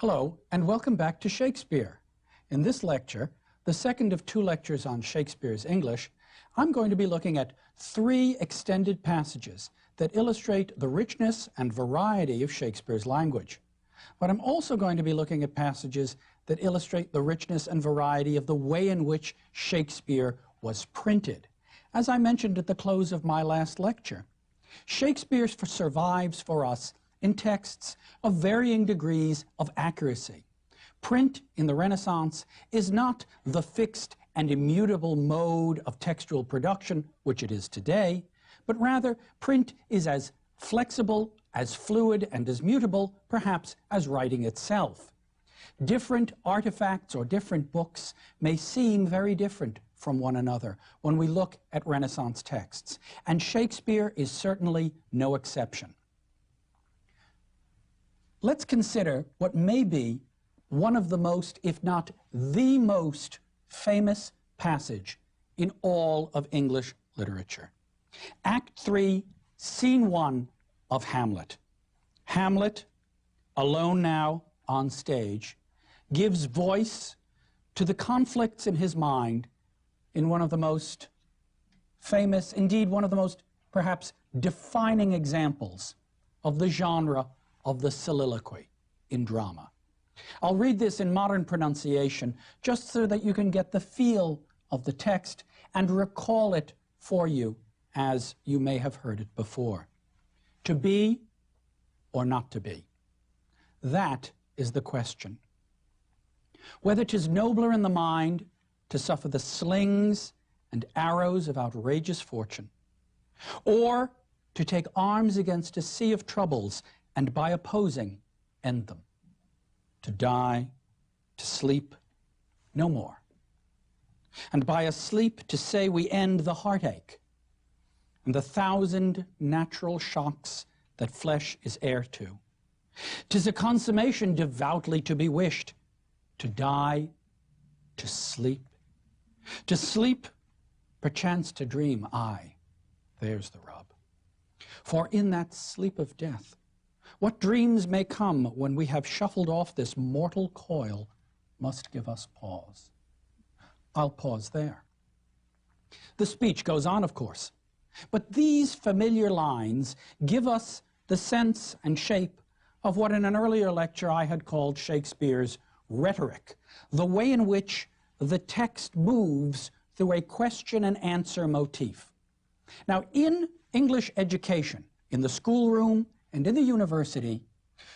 Hello, and welcome back to Shakespeare. In this lecture, the second of two lectures on Shakespeare's English, I'm going to be looking at 3 extended passages that illustrate the richness and variety of Shakespeare's language. But I'm also going to be looking at passages that illustrate the richness and variety of the way in which Shakespeare was printed. As I mentioned at the close of my last lecture, Shakespeare survives for us in texts of varying degrees of accuracy. Print in the Renaissance is not the fixed and immutable mode of textual production, which it is today, but rather print is as flexible, as fluid, and as mutable, perhaps, as writing itself. Different artifacts or different books may seem very different from one another when we look at Renaissance texts, and Shakespeare is certainly no exception. Let's consider what may be one of the most, if not the most, famous passage in all of English literature. Act 3, Scene 1 of Hamlet. Hamlet, alone now on stage, gives voice to the conflicts in his mind in one of the most famous, indeed one of the most perhaps defining examples of the genre of the soliloquy in drama. I'll read this in modern pronunciation just so that you can get the feel of the text and recall it for you as you may have heard it before. To be or not to be? That is the question. Whether 'tis nobler in the mind to suffer the slings and arrows of outrageous fortune, or to take arms against a sea of troubles and by opposing end them. To die, to sleep, no more. And by a sleep to say we end the heartache and the 1,000 natural shocks that flesh is heir to. 'Tis a consummation devoutly to be wished, to die, to sleep, perchance to dream, aye, there's the rub. For in that sleep of death, what dreams may come when we have shuffled off this mortal coil must give us pause. I'll pause there. The speech goes on, of course, but these familiar lines give us the sense and shape of what in an earlier lecture I had called Shakespeare's rhetoric, the way in which the text moves through a question and answer motif. Now, in English education, in the schoolroom and in the university,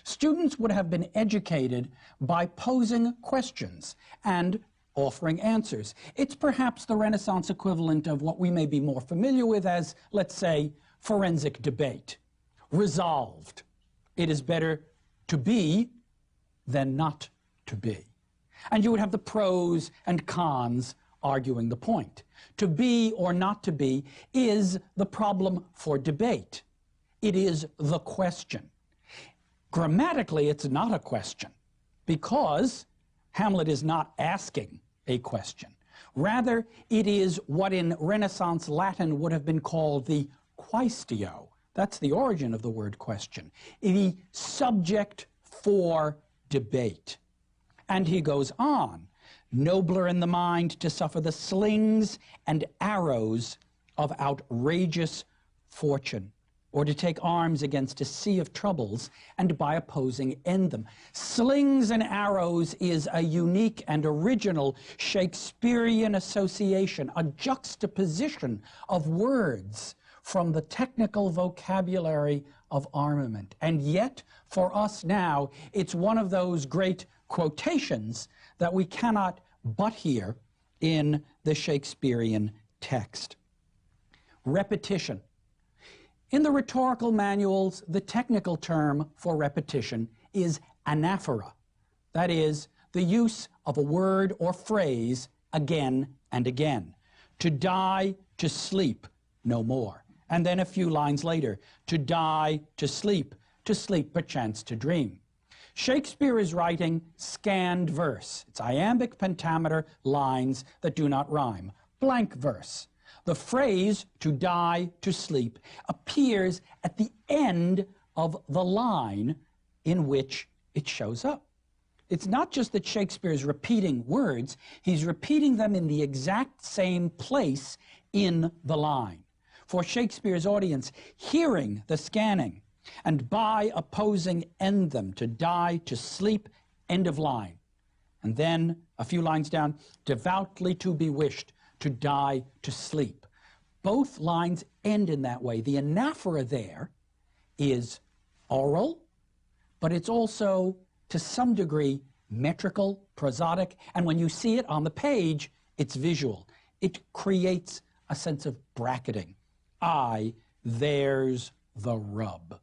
students would have been educated by posing questions and offering answers. It's perhaps the Renaissance equivalent of what we may be more familiar with as, let's say, forensic debate. Resolved. It is better to be than not to be. And you would have the pros and cons arguing the point. To be or not to be is the problem for debate. It is the question. Grammatically, it's not a question, because Hamlet is not asking a question. Rather, it is what in Renaissance Latin would have been called the quaestio. That's the origin of the word question. The subject for debate. And he goes on, nobler in the mind to suffer the slings and arrows of outrageous fortune, or to take arms against a sea of troubles and by opposing end them. Slings and arrows is a unique and original Shakespearean association, a juxtaposition of words from the technical vocabulary of armament. And yet, for us now, it's one of those great quotations that we cannot but hear in the Shakespearean text. Repetition. In the rhetorical manuals, the technical term for repetition is anaphora. That is, the use of a word or phrase again and again. To die, to sleep, no more. And then a few lines later, to die, to sleep perchance to dream. Shakespeare is writing scanned verse. It's iambic pentameter lines that do not rhyme. Blank verse. The phrase, to die, to sleep, appears at the end of the line in which it shows up. It's not just that Shakespeare's repeating words, he's repeating them in the exact same place in the line. For Shakespeare's audience, hearing the scanning, and by opposing end them, to die, to sleep, end of line. And then, a few lines down, devoutly to be wished, to die, to sleep. Both lines end in that way. The anaphora there is oral, but it's also, to some degree, metrical, prosodic, and when you see it on the page, it's visual. It creates a sense of bracketing. There's the rub.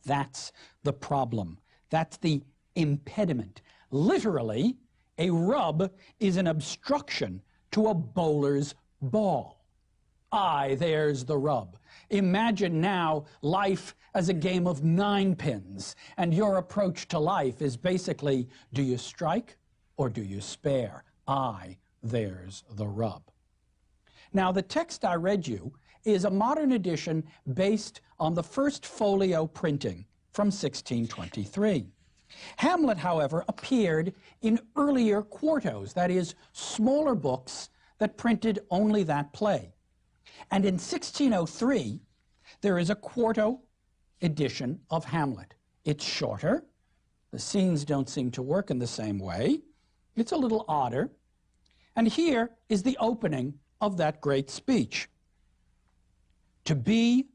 That's the problem. That's the impediment. Literally, a rub is an obstruction to a bowler's ball. There's the rub. Imagine now life as a game of 9 pins, and your approach to life is basically, do you strike or do you spare? There's the rub. Now, the text I read you is a modern edition based on the first folio printing from 1623. Hamlet, however, appeared in earlier quartos, that is, smaller books that printed only that play. And in 1603, there is a quarto edition of Hamlet. It's shorter. The scenes don't seem to work in the same way. It's a little odder. And here is the opening of that great speech. To be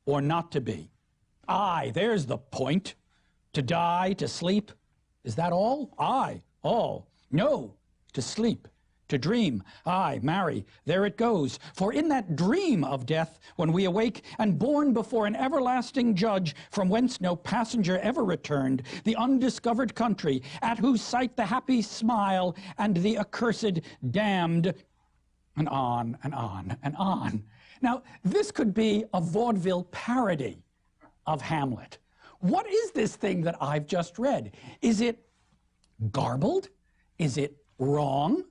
or not to be? There's the point. To die, to sleep. Is that all? All. No, to sleep. To dream, marry, there it goes. For in that dream of death, when we awake, and borne before an everlasting judge, from whence no passenger ever returned, the undiscovered country, at whose sight the happy smile, and the accursed damned, and on, and on, and on. Now, this could be a vaudeville parody of Hamlet. What is this thing that I've just read? Is it garbled? Is it wrong?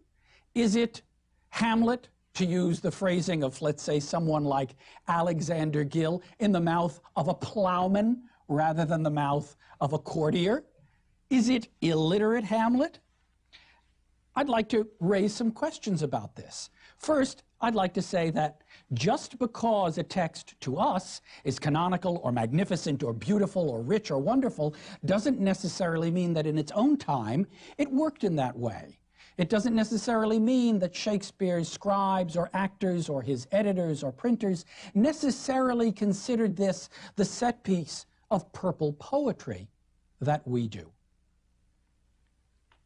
Is it Hamlet, to use the phrasing of, let's say, someone like Alexander Gill, in the mouth of a plowman rather than the mouth of a courtier? Is it illiterate Hamlet? I'd like to raise some questions about this. First, I'd like to say that just because a text to us is canonical or magnificent or beautiful or rich or wonderful doesn't necessarily mean that in its own time it worked in that way. It doesn't necessarily mean that Shakespeare's scribes or actors or his editors or printers necessarily considered this the set piece of purple poetry that we do.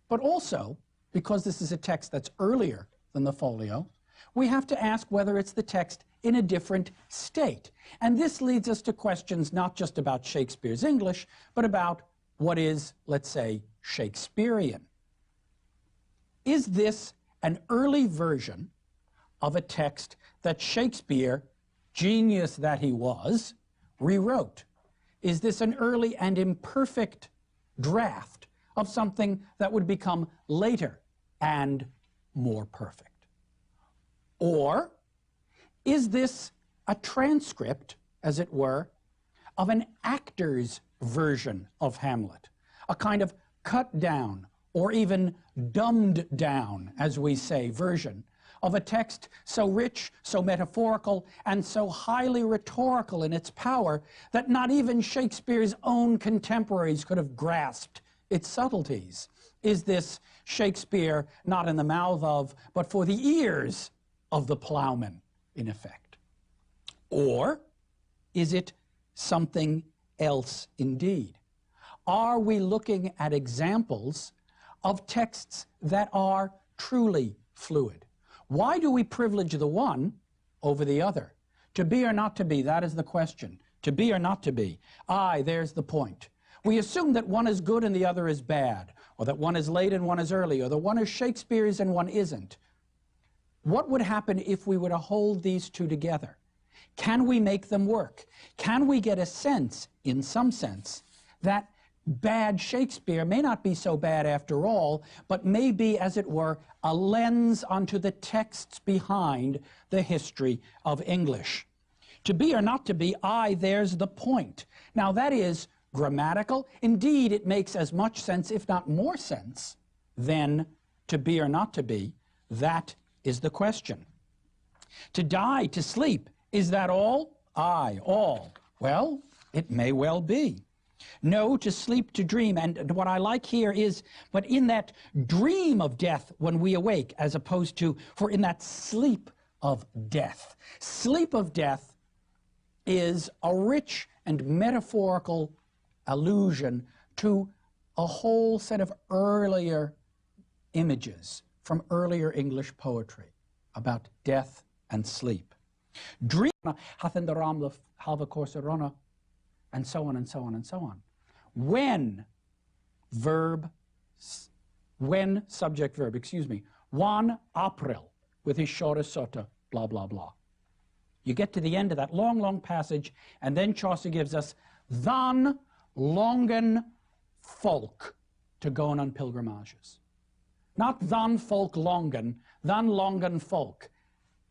But also, because this is a text that's earlier than the folio, we have to ask whether it's the text in a different state. And this leads us to questions not just about Shakespeare's English, but about what is, let's say, Shakespearean. Is this an early version of a text that Shakespeare, genius that he was, rewrote? Is this an early and imperfect draft of something that would become later and more perfect? Or is this a transcript, as it were, of an actor's version of Hamlet, a kind of cut down or even dumbed down, as we say, version of a text so rich, so metaphorical, and so highly rhetorical in its power that not even Shakespeare's own contemporaries could have grasped its subtleties? Is this Shakespeare not in the mouth of, but for the ears of the plowman, in effect? Or is it something else indeed? Are we looking at examples of texts that are truly fluid? Why do we privilege the one over the other? To be or not to be, that is the question. To be or not to be. There's the point. We assume that one is good and the other is bad, or that one is late and one is early, or that one is Shakespeare's and one isn't. What would happen if we were to hold these two together? Can we make them work? Can we get a sense, in some sense, that bad Shakespeare may not be so bad after all, but may be, as it were, a lens onto the texts behind the history of English? To be or not to be, there's the point. Now, that is grammatical? Indeed, it makes as much sense, if not more sense, than to be or not to be. That is the question. To die, to sleep, is that all? Aye, all. Well, it may well be. No, to sleep, to dream. And what I like here is, but in that dream of death when we awake, as opposed to, for in that sleep of death. Sleep of death is a rich and metaphorical allusion to a whole set of earlier images from earlier English poetry about death and sleep. Dream, hath in the ram of halva corsa rona, and so on and so on and so on. When subject verb, excuse me, 1 April with his shorter sota, blah, blah, blah. You get to the end of that long, long passage, and then Chaucer gives us than longen folk to go on pilgrimages. Not than folk longen, than longen folk.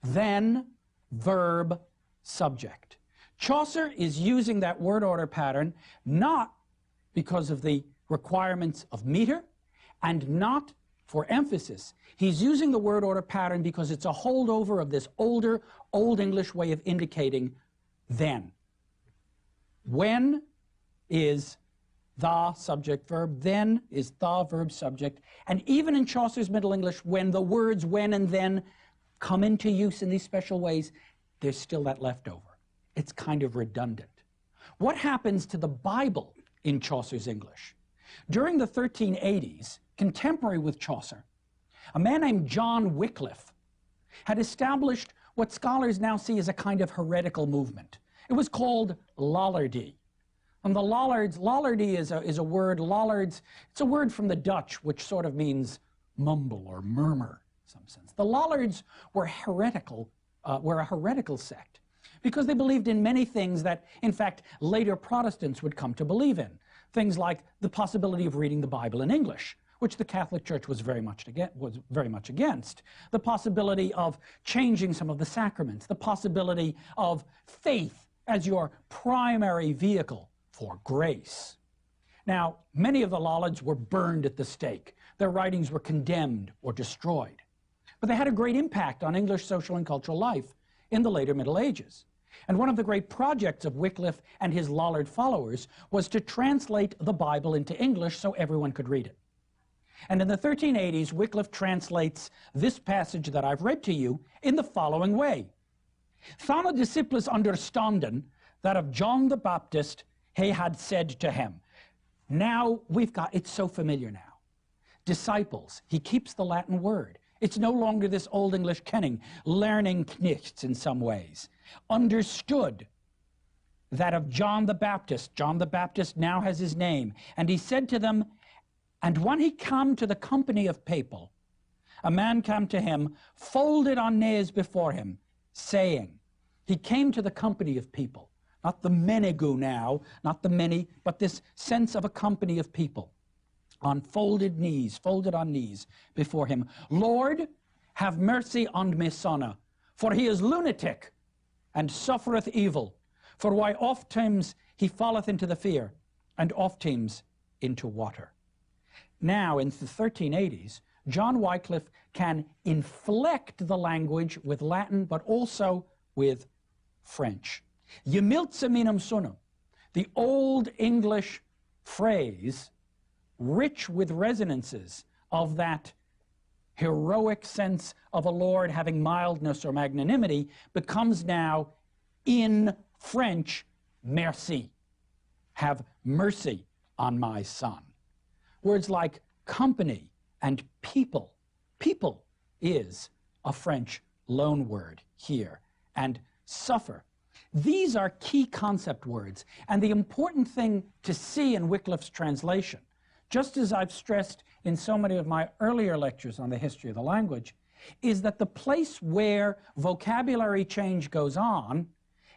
Then verb subject. Chaucer is using that word order pattern not because of the requirements of meter and not for emphasis. He's using the word order pattern because it's a holdover of this older, Old English way of indicating then. When is the subject verb, then is the verb subject, and even in Chaucer's Middle English, when the words when and then come into use in these special ways, there's still that leftover. It's kind of redundant. What happens to the Bible in Chaucer's English? During the 1380s, contemporary with Chaucer, a man named John Wycliffe had established what scholars now see as a kind of heretical movement. It was called Lollardy. And the Lollards, Lollardy is a word, Lollards, it's a word from the Dutch, which sort of means mumble or murmur in some sense. The Lollards were heretical, were a heretical sect because they believed in many things that, in fact, later Protestants would come to believe in. Things like the possibility of reading the Bible in English, which the Catholic Church was very much against. The possibility of changing some of the sacraments. The possibility of faith as your primary vehicle for grace. Now, many of the Lollards were burned at the stake. Their writings were condemned or destroyed. But they had a great impact on English social and cultural life in the later Middle Ages. And one of the great projects of Wycliffe and his Lollard followers was to translate the Bible into English so everyone could read it. And in the 1380s, Wycliffe translates this passage that I've read to you in the following way. Thana disciples understanden that of John the Baptist he had said to him. Now we've got, it's so familiar now. Disciples, he keeps the Latin word. It's no longer this Old English kenning, learning knichts in some ways. Understood that of John the Baptist now has his name, and he said to them, and when he came to the company of people, a man came to him, folded on knees before him, saying, he came to the company of people, not the menegu now, not the many, but this sense of a company of people, on folded on knees before him. Lord, have mercy on me son, for he is lunatic and suffereth evil. For why ofttimes he falleth into the fear, and ofttimes into water. Now, in the 1380s, John Wycliffe can inflect the language with Latin, but also with French. Yemiltseminum sunum, the Old English phrase, rich with resonances of that heroic sense of a lord having mildness or magnanimity, becomes now, in French, merci. Have mercy on my son. Words like company and people. People is a French loan word here. And suffer. These are key concept words. And the important thing to see in Wycliffe's translation, just as I've stressed in so many of my earlier lectures on the history of the language, is that the place where vocabulary change goes on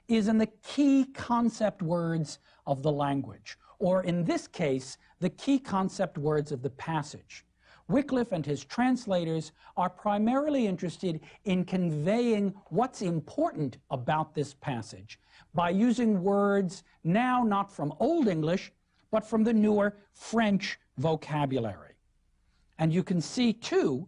is in the key concept words of the language, or in this case, the key concept words of the passage. Wycliffe and his translators are primarily interested in conveying what's important about this passage by using words now not from Old English, but from the newer French vocabulary. And you can see, too,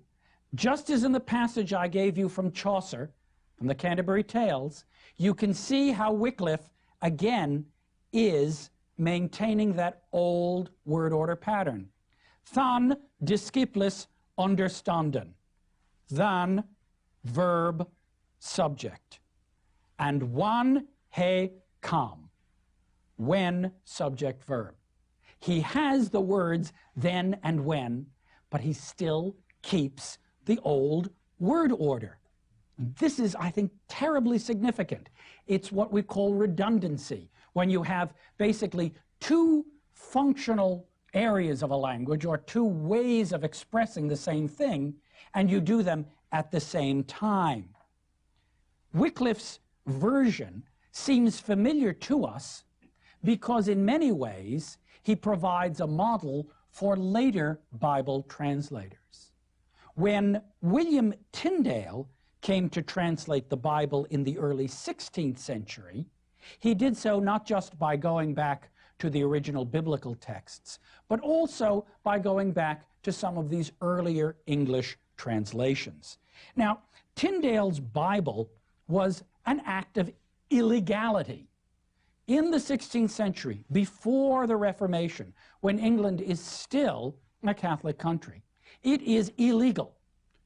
just as in the passage I gave you from Chaucer, from the Canterbury Tales, you can see how Wycliffe, again, is maintaining that old word order pattern. Than disciples understanden. Than, verb, subject. And wan he come. When, subject, verb. He has the words then and when, but he still keeps the old word order. This is, I think, terribly significant. It's what we call redundancy, when you have basically two functional areas of a language or two ways of expressing the same thing, and you do them at the same time. Wycliffe's version seems familiar to us because in many ways he provides a model for later Bible translators. When William Tyndale came to translate the Bible in the early 16th century, he did so not just by going back to the original biblical texts, but also by going back to some of these earlier English translations. Now, Tyndale's Bible was an act of illegality. In the 16th century, before the Reformation, when England is still a Catholic country, it is illegal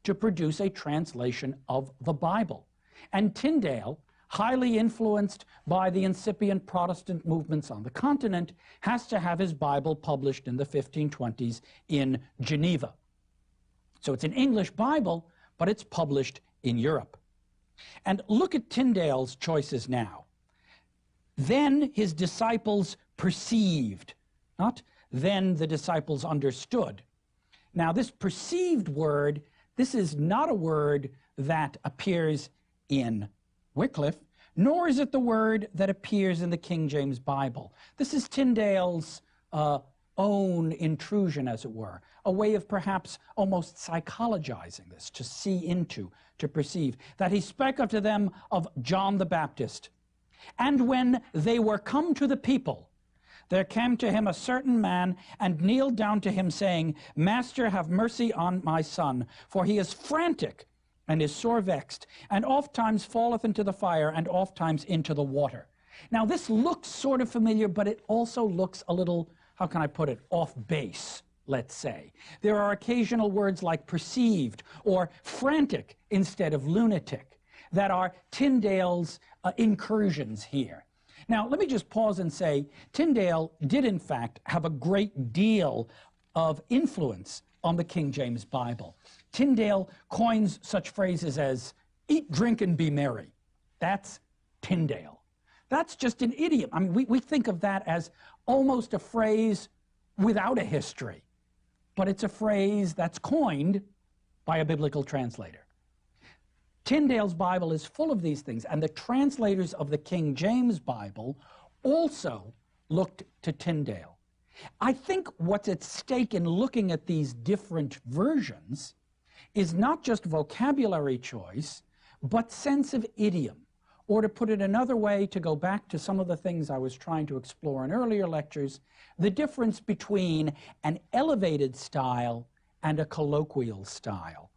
to produce a translation of the Bible. And Tyndale, highly influenced by the incipient Protestant movements on the continent, has to have his Bible published in the 1520s in Geneva. So it's an English Bible, but it's published in Europe. And look at Tyndale's choices now. Then his disciples perceived, not then the disciples understood. Now this perceived word, this is not a word that appears in Wycliffe, nor is it the word that appears in the King James Bible. This is Tyndale's own intrusion, as it were, a way of perhaps almost psychologizing this, to see into, to perceive, that he spake unto them of John the Baptist. And when they were come to the people, there came to him a certain man, and kneeled down to him, saying, Master, have mercy on my son, for he is frantic, and is sore vexed, and ofttimes falleth into the fire, and ofttimes into the water. Now this looks sort of familiar, but it also looks a little, how can I put it, off base, let's say. There are occasional words like perceived or frantic instead of lunatic that are Tyndale's incursions here. Now, let me just pause and say, Tyndale did in fact have a great deal of influence on the King James Bible. Tyndale coins such phrases as, eat, drink, and be merry. That's Tyndale. That's just an idiom. I mean, we think of that as almost a phrase without a history, but it's a phrase that's coined by a biblical translator. Tyndale's Bible is full of these things, and the translators of the King James Bible also looked to Tyndale. I think what's at stake in looking at these different versions is not just vocabulary choice, but sense of idiom. Or to put it another way, to go back to some of the things I was trying to explore in earlier lectures, the difference between an elevated style and a colloquial style.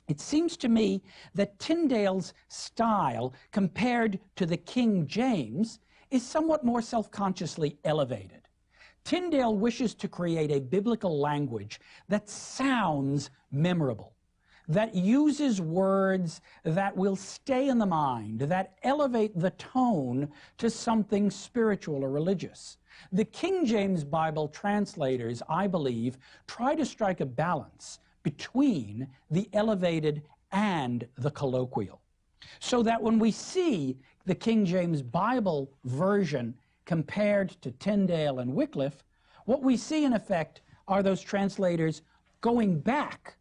It seems to me that Tyndale's style, compared to the King James, is somewhat more self-consciously elevated. Tyndale wishes to create a biblical language that sounds memorable, that uses words that will stay in the mind, that elevate the tone to something spiritual or religious. The King James Bible translators, I believe, try to strike a balance between the elevated and the colloquial, so that when we see the King James Bible version compared to Tyndale and Wycliffe, what we see in effect are those translators going back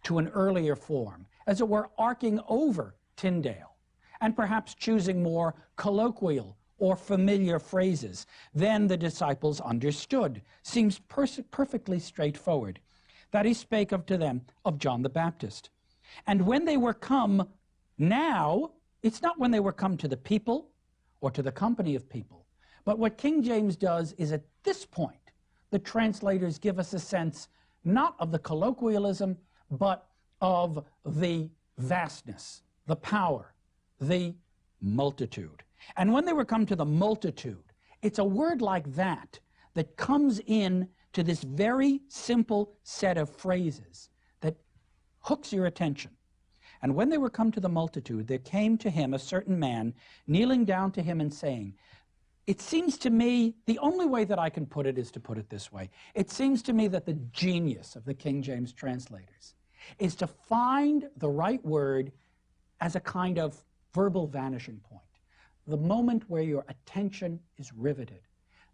to an earlier form, as it were arcing over Tyndale, and perhaps choosing more colloquial or familiar phrases than the disciples understood. Seems perfectly straightforward. That he spake to them of John the Baptist. And when they were come, now, it's not when they were come to the people or to the company of people, But what King James does is at this point, the translators give us a sense not of the colloquialism, but of the vastness, the power, the multitude. And when they were come to the multitude, it's a word like that that comes in to this very simple set of phrases that hooks your attention. And when they were come to the multitude, there came to him a certain man, kneeling down to him and saying, it seems to me, the only way that I can put it is to put it this way. It seems to me that the genius of the King James translators is to find the right word as a kind of verbal vanishing point, the moment where your attention is riveted.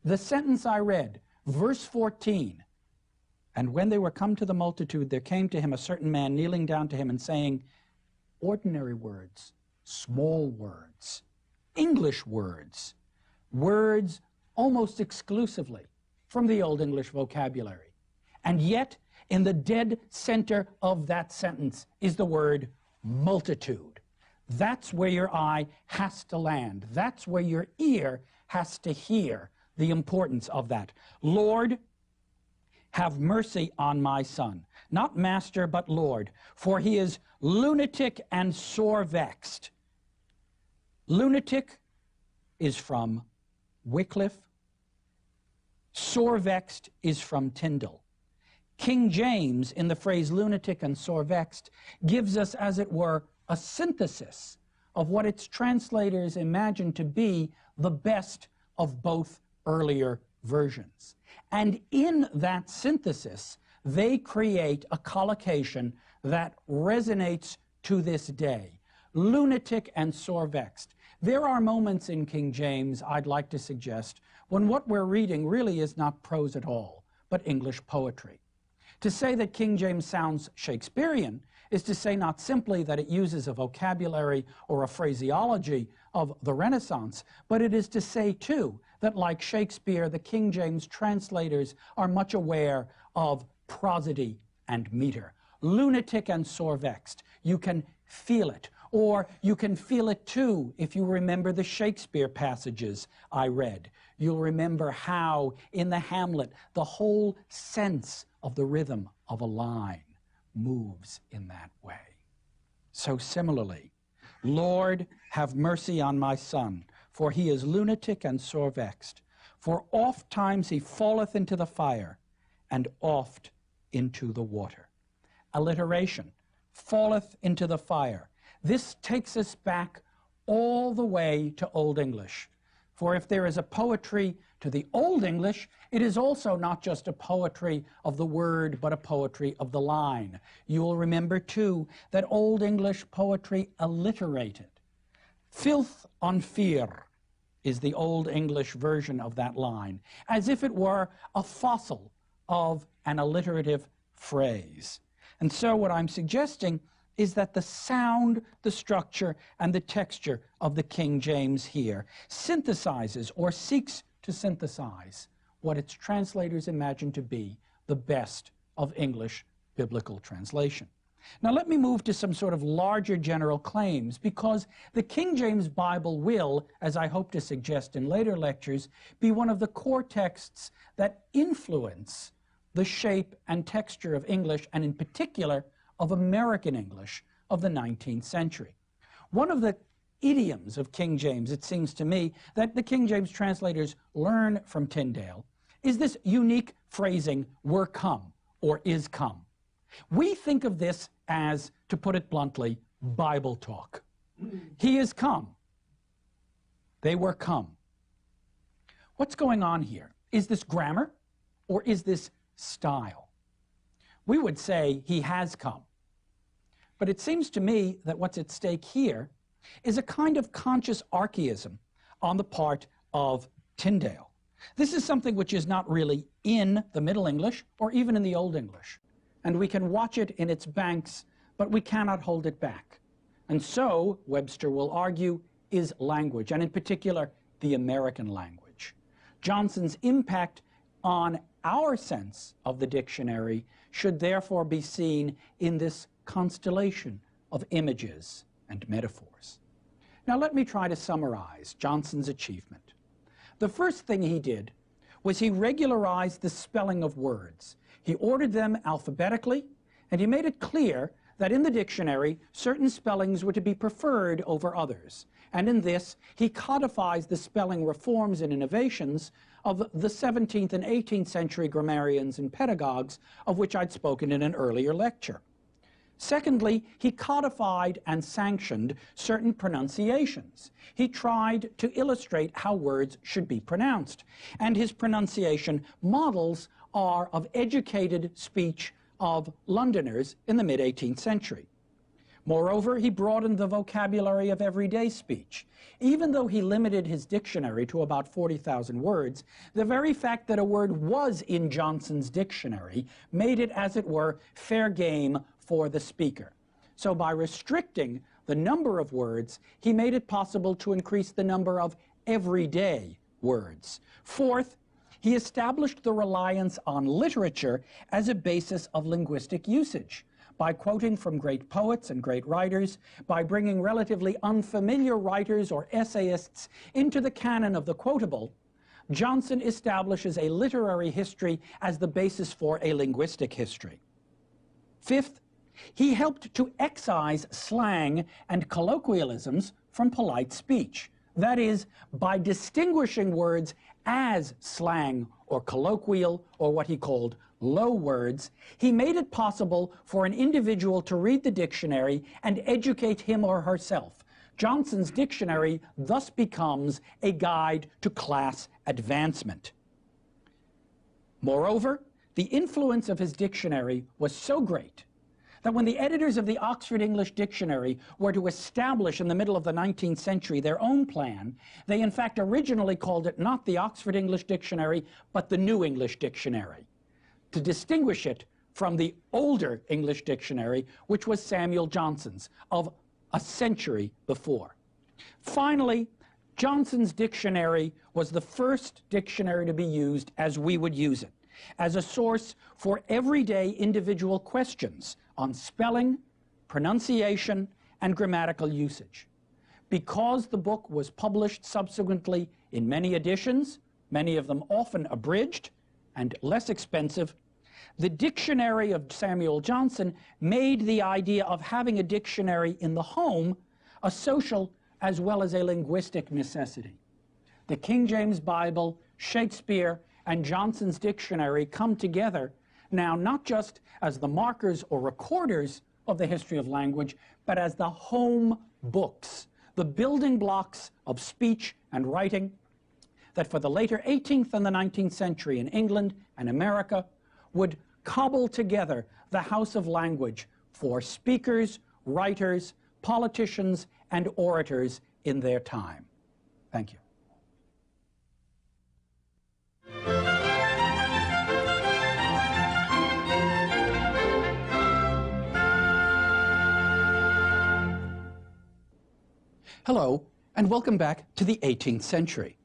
The sentence I read, verse 14, and when they were come to the multitude, there came to him a certain man, kneeling down to him and saying, ordinary words, small words, English words, words almost exclusively from the Old English vocabulary. And yet, in the dead center of that sentence is the word multitude. That's where your eye has to land. That's where your ear has to hear the importance of that. Lord, have mercy on my son. Not master, but Lord, for he is lunatic and sore vexed. Lunatic is from Wycliffe. Sore vexed is from Tyndall. King James, in the phrase lunatic and sore vexed, gives us, as it were, a synthesis of what its translators imagined to be the best of both earlier versions. And in that synthesis, they create a collocation that resonates to this day. Lunatic and sore vexed. There are moments in King James, I'd like to suggest, when what we're reading really is not prose at all, but English poetry. To say that King James sounds Shakespearean is to say not simply that it uses a vocabulary or a phraseology of the Renaissance, but it is to say, too, that like Shakespeare, the King James translators are much aware of prosody and meter. Lunatic and sore vexed. You can feel it. Or you can feel it, too, if you remember the Shakespeare passages I read. You'll remember how, in the Hamlet, the whole sense of the rhythm of a line moves in that way. So similarly, Lord, have mercy on my son, for he is lunatic and sore vexed. For oft times he falleth into the fire, and oft into the water. Alliteration, falleth into the fire. This takes us back all the way to Old English. For if there is a poetry to the Old English, it is also not just a poetry of the word, but a poetry of the line. You will remember, too, that Old English poetry alliterated. Filth on fear is the Old English version of that line, as if it were a fossil of an alliterative phrase. And so what I'm suggesting is that the sound, the structure, and the texture of the King James here synthesizes or seeks to synthesize what its translators imagine to be the best of English biblical translation. Now let me move to some sort of larger general claims, because the King James Bible will, as I hope to suggest in later lectures, be one of the core texts that influence the shape and texture of English, and in particular of American English of the 19th century. One of the idioms of King James, it seems to me, that the King James translators learn from Tyndale is this unique phrasing, were come, or is come. We think of this as, to put it bluntly, Bible talk. He is come. They were come. What's going on here? Is this grammar, or is this style? We would say he has come. But it seems to me that what's at stake here is a kind of conscious archaism on the part of Tyndale. This is something which is not really in the Middle English or even in the Old English. And we can watch it in its banks, but we cannot hold it back. And so, Webster will argue, is language, and in particular, the American language. Johnson's impact on our sense of the dictionary should therefore be seen in this constellation of images and metaphors. Now let me try to summarize Johnson's achievement. The first thing he did was he regularized the spelling of words. He ordered them alphabetically, and he made it clear that in the dictionary, certain spellings were to be preferred over others. And in this, he codifies the spelling reforms and innovations of the 17th and 18th century grammarians and pedagogues, of which I'd spoken in an earlier lecture. Secondly, he codified and sanctioned certain pronunciations. He tried to illustrate how words should be pronounced, and his pronunciation models are of educated speech of Londoners in the mid-18th century. Moreover, he broadened the vocabulary of everyday speech. Even though he limited his dictionary to about 40,000 words, the very fact that a word was in Johnson's dictionary made it, as it were, fair game for the speaker. So by restricting the number of words, he made it possible to increase the number of everyday words. Fourth, he established the reliance on literature as a basis of linguistic usage. By quoting from great poets and great writers, by bringing relatively unfamiliar writers or essayists into the canon of the quotable, Johnson establishes a literary history as the basis for a linguistic history. Fifth, he helped to excise slang and colloquialisms from polite speech. That is, by distinguishing words as slang or colloquial or what he called low words, he made it possible for an individual to read the dictionary and educate him or herself. Johnson's dictionary thus becomes a guide to class advancement. Moreover, the influence of his dictionary was so great that when the editors of the Oxford English Dictionary were to establish in the middle of the 19th century their own plan, they in fact originally called it not the Oxford English Dictionary, but the New English Dictionary, to distinguish it from the older English dictionary, which was Samuel Johnson's, of a century before. Finally, Johnson's dictionary was the first dictionary to be used as we would use it, as a source for everyday individual questions on spelling, pronunciation, and grammatical usage. Because the book was published subsequently in many editions, many of them often abridged and less expensive, the dictionary of Samuel Johnson made the idea of having a dictionary in the home a social as well as a linguistic necessity. The King James Bible, Shakespeare, and Johnson's dictionary come together now not just as the markers or recorders of the history of language, but as the home books, the building blocks of speech and writing that for the later 18th and the 19th century in England and America would cobble together the house of language for speakers, writers, politicians, and orators in their time. Thank you. Hello, and welcome back to the 18th century.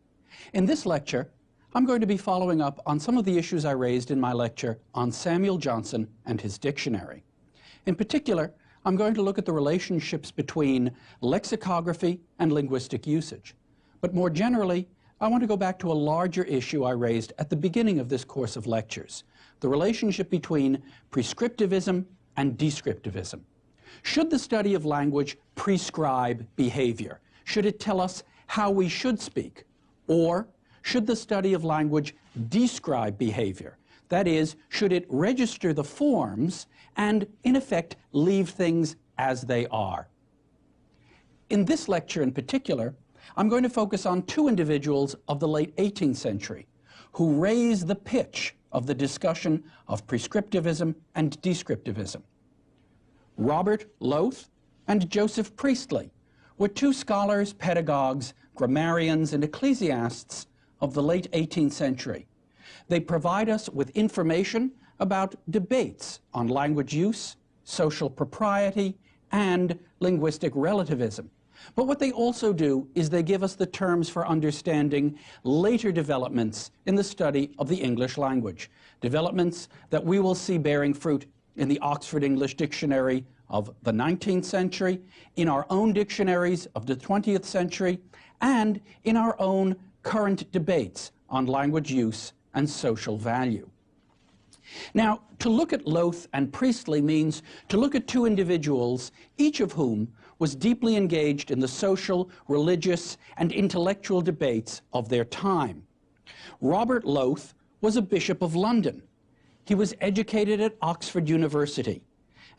In this lecture, I'm going to be following up on some of the issues I raised in my lecture on Samuel Johnson and his dictionary. In particular, I'm going to look at the relationships between lexicography and linguistic usage. But more generally, I want to go back to a larger issue I raised at the beginning of this course of lectures, the relationship between prescriptivism and descriptivism. Should the study of language prescribe behavior? Should it tell us how we should speak? Or should the study of language describe behavior? That is, should it register the forms and, in effect, leave things as they are? In this lecture in particular, I'm going to focus on two individuals of the late 18th century who raise the pitch of the discussion of prescriptivism and descriptivism. Robert Lowth and Joseph Priestley were two scholars, pedagogues, grammarians, and ecclesiasts of the late 18th century. They provide us with information about debates on language use, social propriety, and linguistic relativism. But what they also do is they give us the terms for understanding later developments in the study of the English language, developments that we will see bearing fruit in the Oxford English Dictionary of the 19th century, in our own dictionaries of the 20th century, and in our own current debates on language use and social value. Now, to look at Lowth and Priestley means to look at two individuals, each of whom was deeply engaged in the social, religious, and intellectual debates of their time. Robert Lowth was a Bishop of London. He was educated at Oxford University,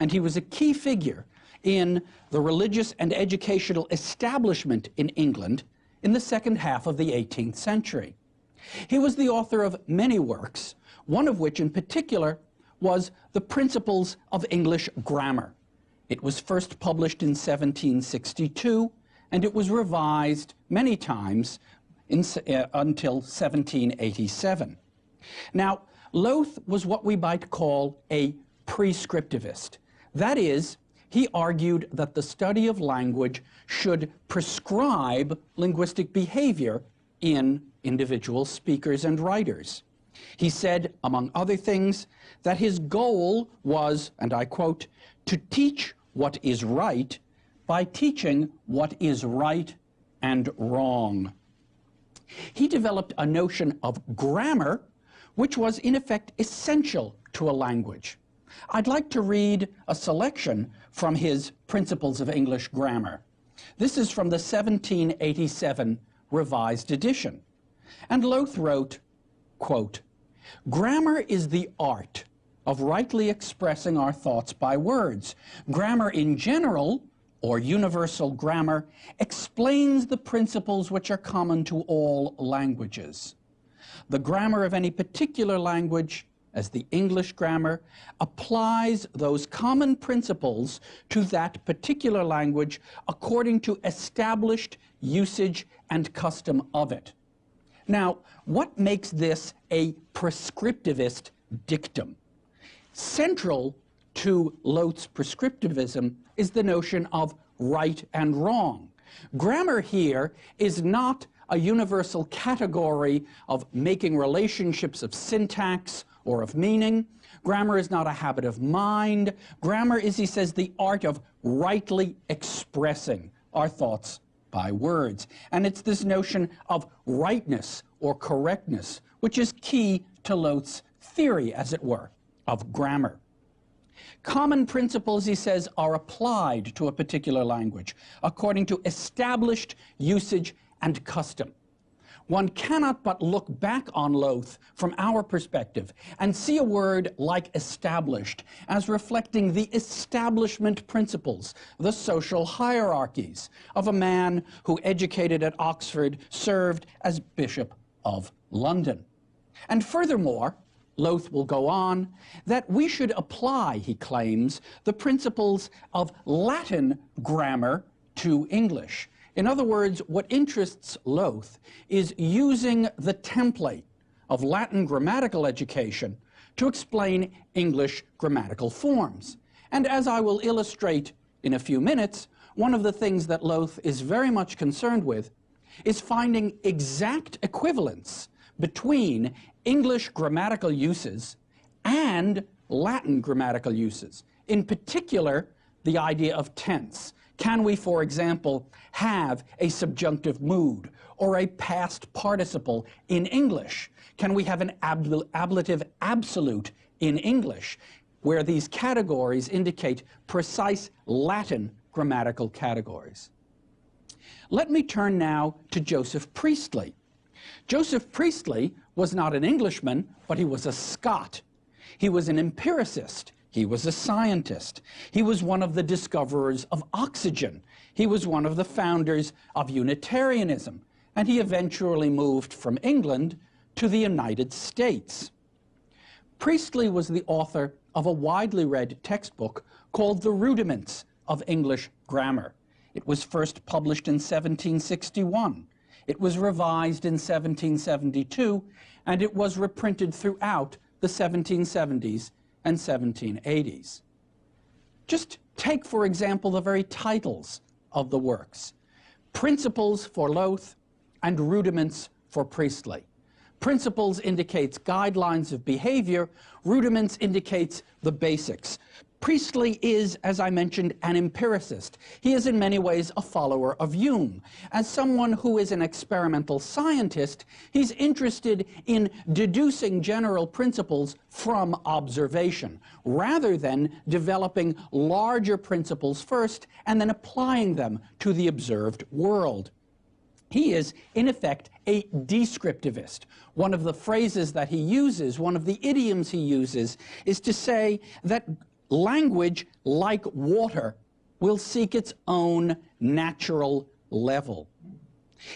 and he was a key figure in the religious and educational establishment in England in the second half of the 18th century. He was the author of many works, one of which in particular was The Principles of English Grammar. It was first published in 1762, and it was revised many times until 1787. Now, Lowth was what we might call a prescriptivist. That is, he argued that the study of language should prescribe linguistic behavior in individual speakers and writers. He said, among other things, that his goal was, and I quote, to teach what is right by teaching what is right and wrong. He developed a notion of grammar, which was in effect essential to a language. I'd like to read a selection from his Principles of English Grammar. This is from the 1787 revised edition. And Lowth wrote, quote, "Grammar is the art of rightly expressing our thoughts by words. Grammar in general, or universal grammar, explains the principles which are common to all languages. The grammar of any particular language, as the English grammar, applies those common principles to that particular language according to established usage and custom of it." Now, what makes this a prescriptivist dictum? Central to Lowth's prescriptivism is the notion of right and wrong. Grammar here is not a universal category of making relationships of syntax or of meaning. Grammar is not a habit of mind. Grammar is, he says, the art of rightly expressing our thoughts by words. And it's this notion of rightness or correctness which is key to Lowth's theory, as it were, of grammar. Common principles, he says, are applied to a particular language according to established usage and custom. One cannot but look back on Lowth from our perspective and see a word like established as reflecting the establishment principles, the social hierarchies of a man who, educated at Oxford, served as Bishop of London. And furthermore, Lowth will go on, that we should apply, he claims, the principles of Latin grammar to English. In other words, what interests Lowth is using the template of Latin grammatical education to explain English grammatical forms. And as I will illustrate in a few minutes, one of the things that Lowth is very much concerned with is finding exact equivalence between English grammatical uses and Latin grammatical uses. In particular, the idea of tense. Can we, for example, have a subjunctive mood or a past participle in English? Can we have an ablative absolute in English, where these categories indicate precise Latin grammatical categories? Let me turn now to Joseph Priestley. Joseph Priestley was not an Englishman, but he was a Scot. He was an empiricist. He was a scientist. He was one of the discoverers of oxygen. He was one of the founders of Unitarianism, and he eventually moved from England to the United States. Priestley was the author of a widely read textbook called The Rudiments of English Grammar. It was first published in 1761. It was revised in 1772, and it was reprinted throughout the 1770s and 1780s. Just take, for example, the very titles of the works. Principles for Lowth and Rudiments for Priestley. Principles indicates guidelines of behavior. Rudiments indicates the basics. Priestley is, as I mentioned, an empiricist. He is in many ways a follower of Hume. As someone who is an experimental scientist, he's interested in deducing general principles from observation, rather than developing larger principles first and then applying them to the observed world. He is, in effect, a descriptivist. One of the phrases that he uses, one of the idioms he uses, is to say that language, like water, will seek its own natural level.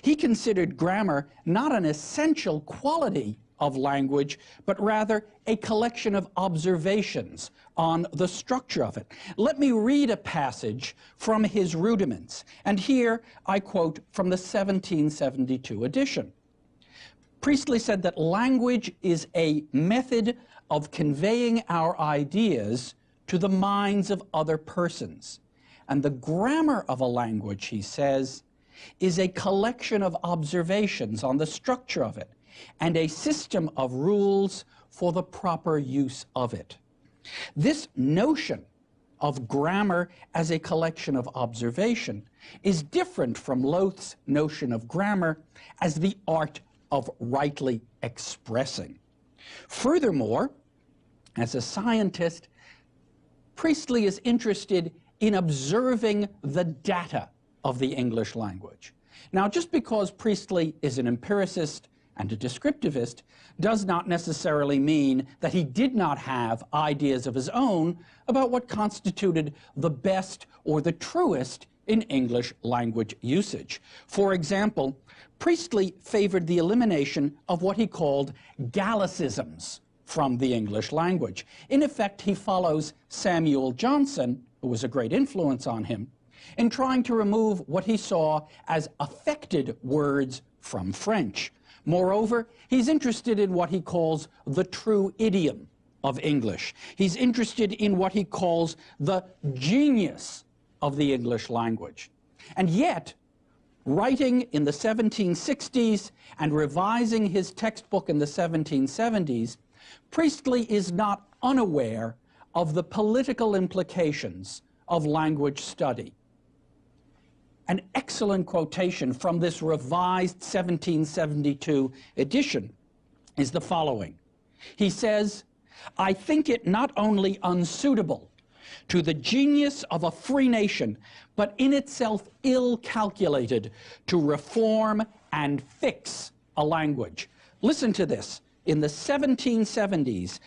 He considered grammar not an essential quality of language, but rather a collection of observations on the structure of it. Let me read a passage from his Rudiments, and here I quote from the 1772 edition. Priestley said that language is a method of conveying our ideas to the minds of other persons. And the grammar of a language, he says, is a collection of observations on the structure of it and a system of rules for the proper use of it. This notion of grammar as a collection of observation is different from Lowth's notion of grammar as the art of rightly expressing. Furthermore, as a scientist, Priestley is interested in observing the data of the English language. Now, just because Priestley is an empiricist and a descriptivist does not necessarily mean that he did not have ideas of his own about what constituted the best or the truest in English language usage. For example, Priestley favored the elimination of what he called Gallicisms from the English language. In effect, he follows Samuel Johnson, who was a great influence on him, in trying to remove what he saw as affected words from French. Moreover, he's interested in what he calls the true idiom of English. He's interested in what he calls the genius of the English language. And yet, writing in the 1760s and revising his textbook in the 1770s, Priestley is not unaware of the political implications of language study. An excellent quotation from this revised 1772 edition is the following. He says, "I think it not only unsuitable to the genius of a free nation, but in itself ill calculated to reform and fix a language." Listen to this. In the 1770s,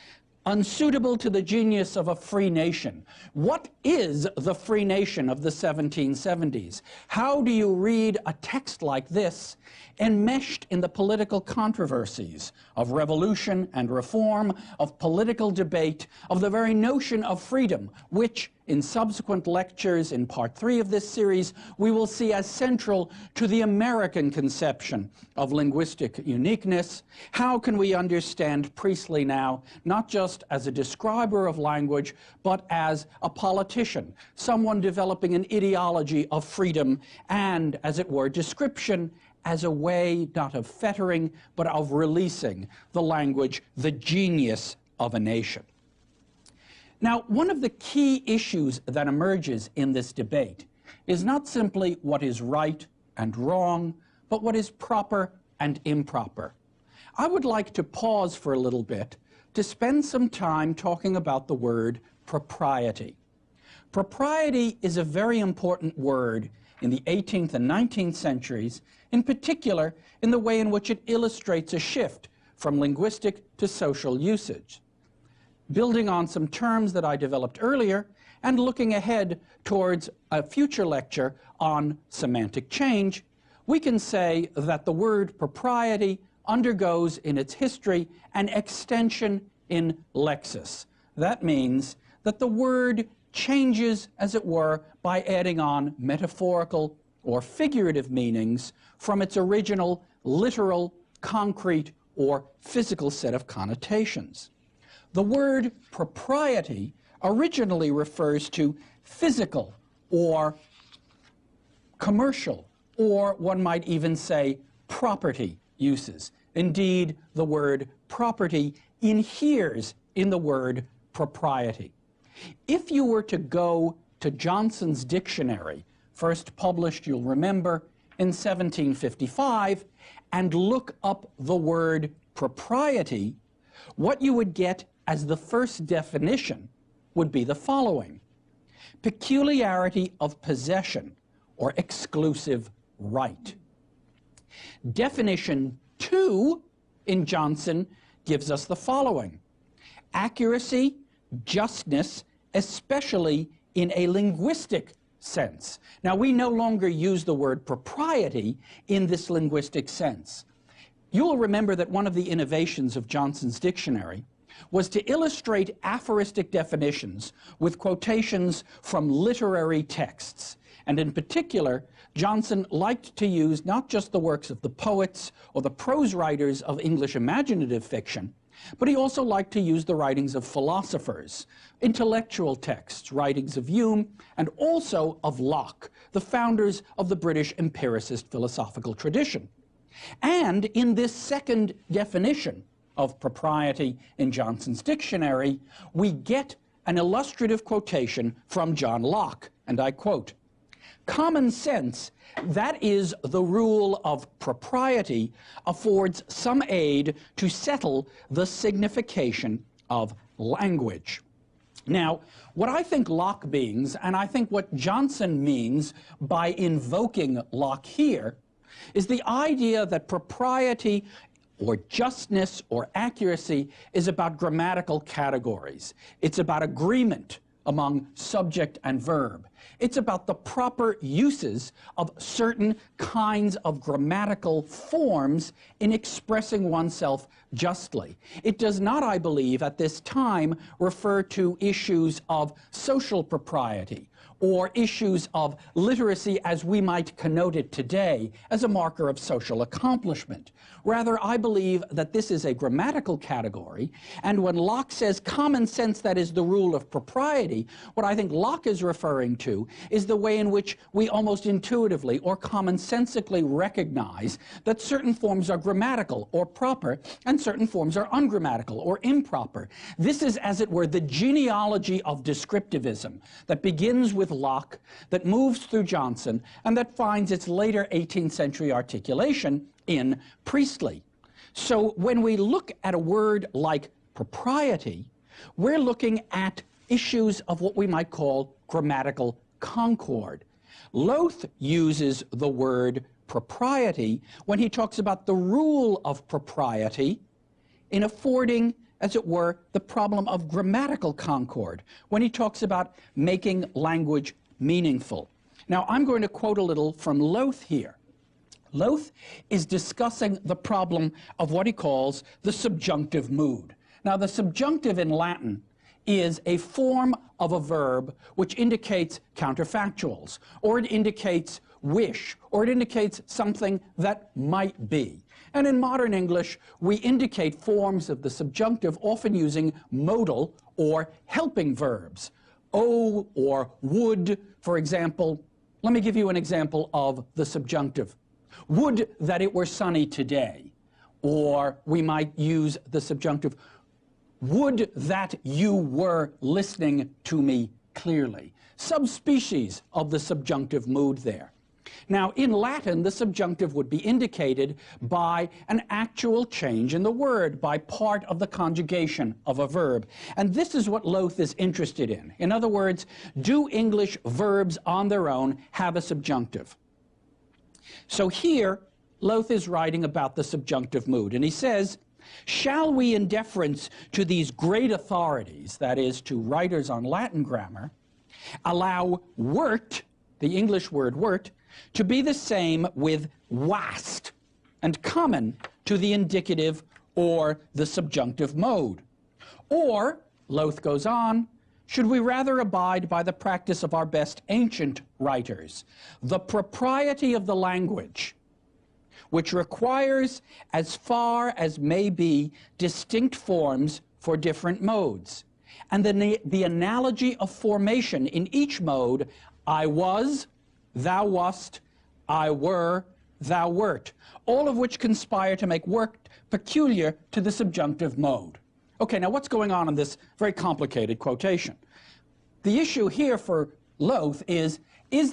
unsuitable to the genius of a free nation. What is the free nation of the 1770s? How do you read a text like this enmeshed in the political controversies of revolution and reform, of political debate, of the very notion of freedom, which in subsequent lectures in part 3 of this series we will see as central to the American conception of linguistic uniqueness? How can we understand Priestley now, not just as a describer of language, but as a politician, someone developing an ideology of freedom and, as it were, description as a way not of fettering, but of releasing the language, the genius of a nation? Now, one of the key issues that emerges in this debate is not simply what is right and wrong, but what is proper and improper. I would like to pause for a little bit to spend some time talking about the word propriety. Propriety is a very important word in the 18th and 19th centuries, in particular in the way in which it illustrates a shift from linguistic to social usage. Building on some terms that I developed earlier and looking ahead towards a future lecture on semantic change, we can say that the word propriety undergoes in its history an extension in lexis. That means that the word changes, as it were, by adding on metaphorical or figurative meanings from its original literal, concrete, or physical set of connotations. The word propriety originally refers to physical or commercial, or one might even say property uses. Indeed, the word property inheres in the word propriety. If you were to go to Johnson's dictionary, first published, you'll remember, in 1755, and look up the word propriety, what you would get as the first definition would be the following: peculiarity of possession or exclusive right. Definition 2 in Johnson gives us the following: accuracy, justness, especially in a linguistic sense. Now, we no longer use the word propriety in this linguistic sense. You will remember that one of the innovations of Johnson's dictionary was to illustrate aphoristic definitions with quotations from literary texts. And in particular, Johnson liked to use not just the works of the poets or the prose writers of English imaginative fiction, but he also liked to use the writings of philosophers, intellectual texts, writings of Hume, and also of Locke, the founders of the British empiricist philosophical tradition. And in this second definition of propriety in Johnson's dictionary, we get an illustrative quotation from John Locke, and I quote, "Common sense, that is the rule of propriety, affords some aid to settle the signification of language." Now, what I think Locke means, and I think what Johnson means by invoking Locke here, is the idea that propriety or justness or accuracy is about grammatical categories. It's about agreement among subject and verb. It's about the proper uses of certain kinds of grammatical forms in expressing oneself justly. It does not, I believe, at this time refer to issues of social propriety or issues of literacy as we might connote it today as a marker of social accomplishment. Rather, I believe that this is a grammatical category, and when Locke says common sense, that is the rule of propriety, what I think Locke is referring to is the way in which we almost intuitively or commonsensically recognize that certain forms are grammatical or proper and certain forms are ungrammatical or improper. This is, as it were, the genealogy of descriptivism that begins with Locke, that moves through Johnson, and that finds its later 18th century articulation in Priestley. So when we look at a word like propriety, we're looking at issues of what we might call grammatical concord. Lowth uses the word propriety when he talks about the rule of propriety in affording, as it were, the problem of grammatical concord, when he talks about making language meaningful. Now, I'm going to quote a little from Lowth here. Lowth is discussing the problem of what he calls the subjunctive mood. Now, the subjunctive in Latin is a form of a verb which indicates counterfactuals, or it indicates wish, or it indicates something that might be. And in modern English, we indicate forms of the subjunctive often using modal or helping verbs. Oh or would, for example. Let me give you an example of the subjunctive. Would that it were sunny today. Or we might use the subjunctive, would that you were listening to me clearly. Subspecies of the subjunctive mood there. Now, in Latin, the subjunctive would be indicated by an actual change in the word, by part of the conjugation of a verb. And this is what Lowth is interested in. In other words, do English verbs on their own have a subjunctive? So here, Lowth is writing about the subjunctive mood, and he says, shall we, in deference to these great authorities, that is, to writers on Latin grammar, allow wert, the English word wert, to be the same with wast, and common to the indicative or the subjunctive mode? Or, Lowth goes on, should we rather abide by the practice of our best ancient writers, the propriety of the language, which requires, as far as may be, distinct forms for different modes, and the analogy of formation in each mode, I was, thou wast, I were, thou wert, all of which conspire to make work peculiar to the subjunctive mode. Okay, now what's going on in this very complicated quotation? The issue here for Lowth is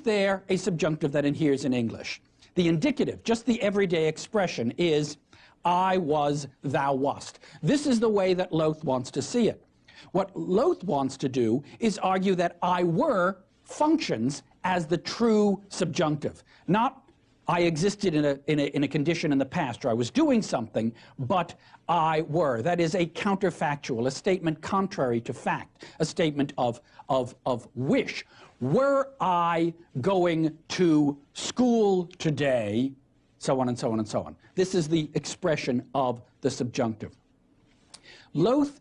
there a subjunctive that inheres in English? The indicative, just the everyday expression, is I was, thou wast. This is the way that Lowth wants to see it. What Lowth wants to do is argue that I were functions as the true subjunctive, not I existed in a condition in the past, or I was doing something, but I were. That is a counterfactual, a statement contrary to fact, a statement of wish. Were I going to school today, so on and so on and so on. This is the expression of the subjunctive. Lowth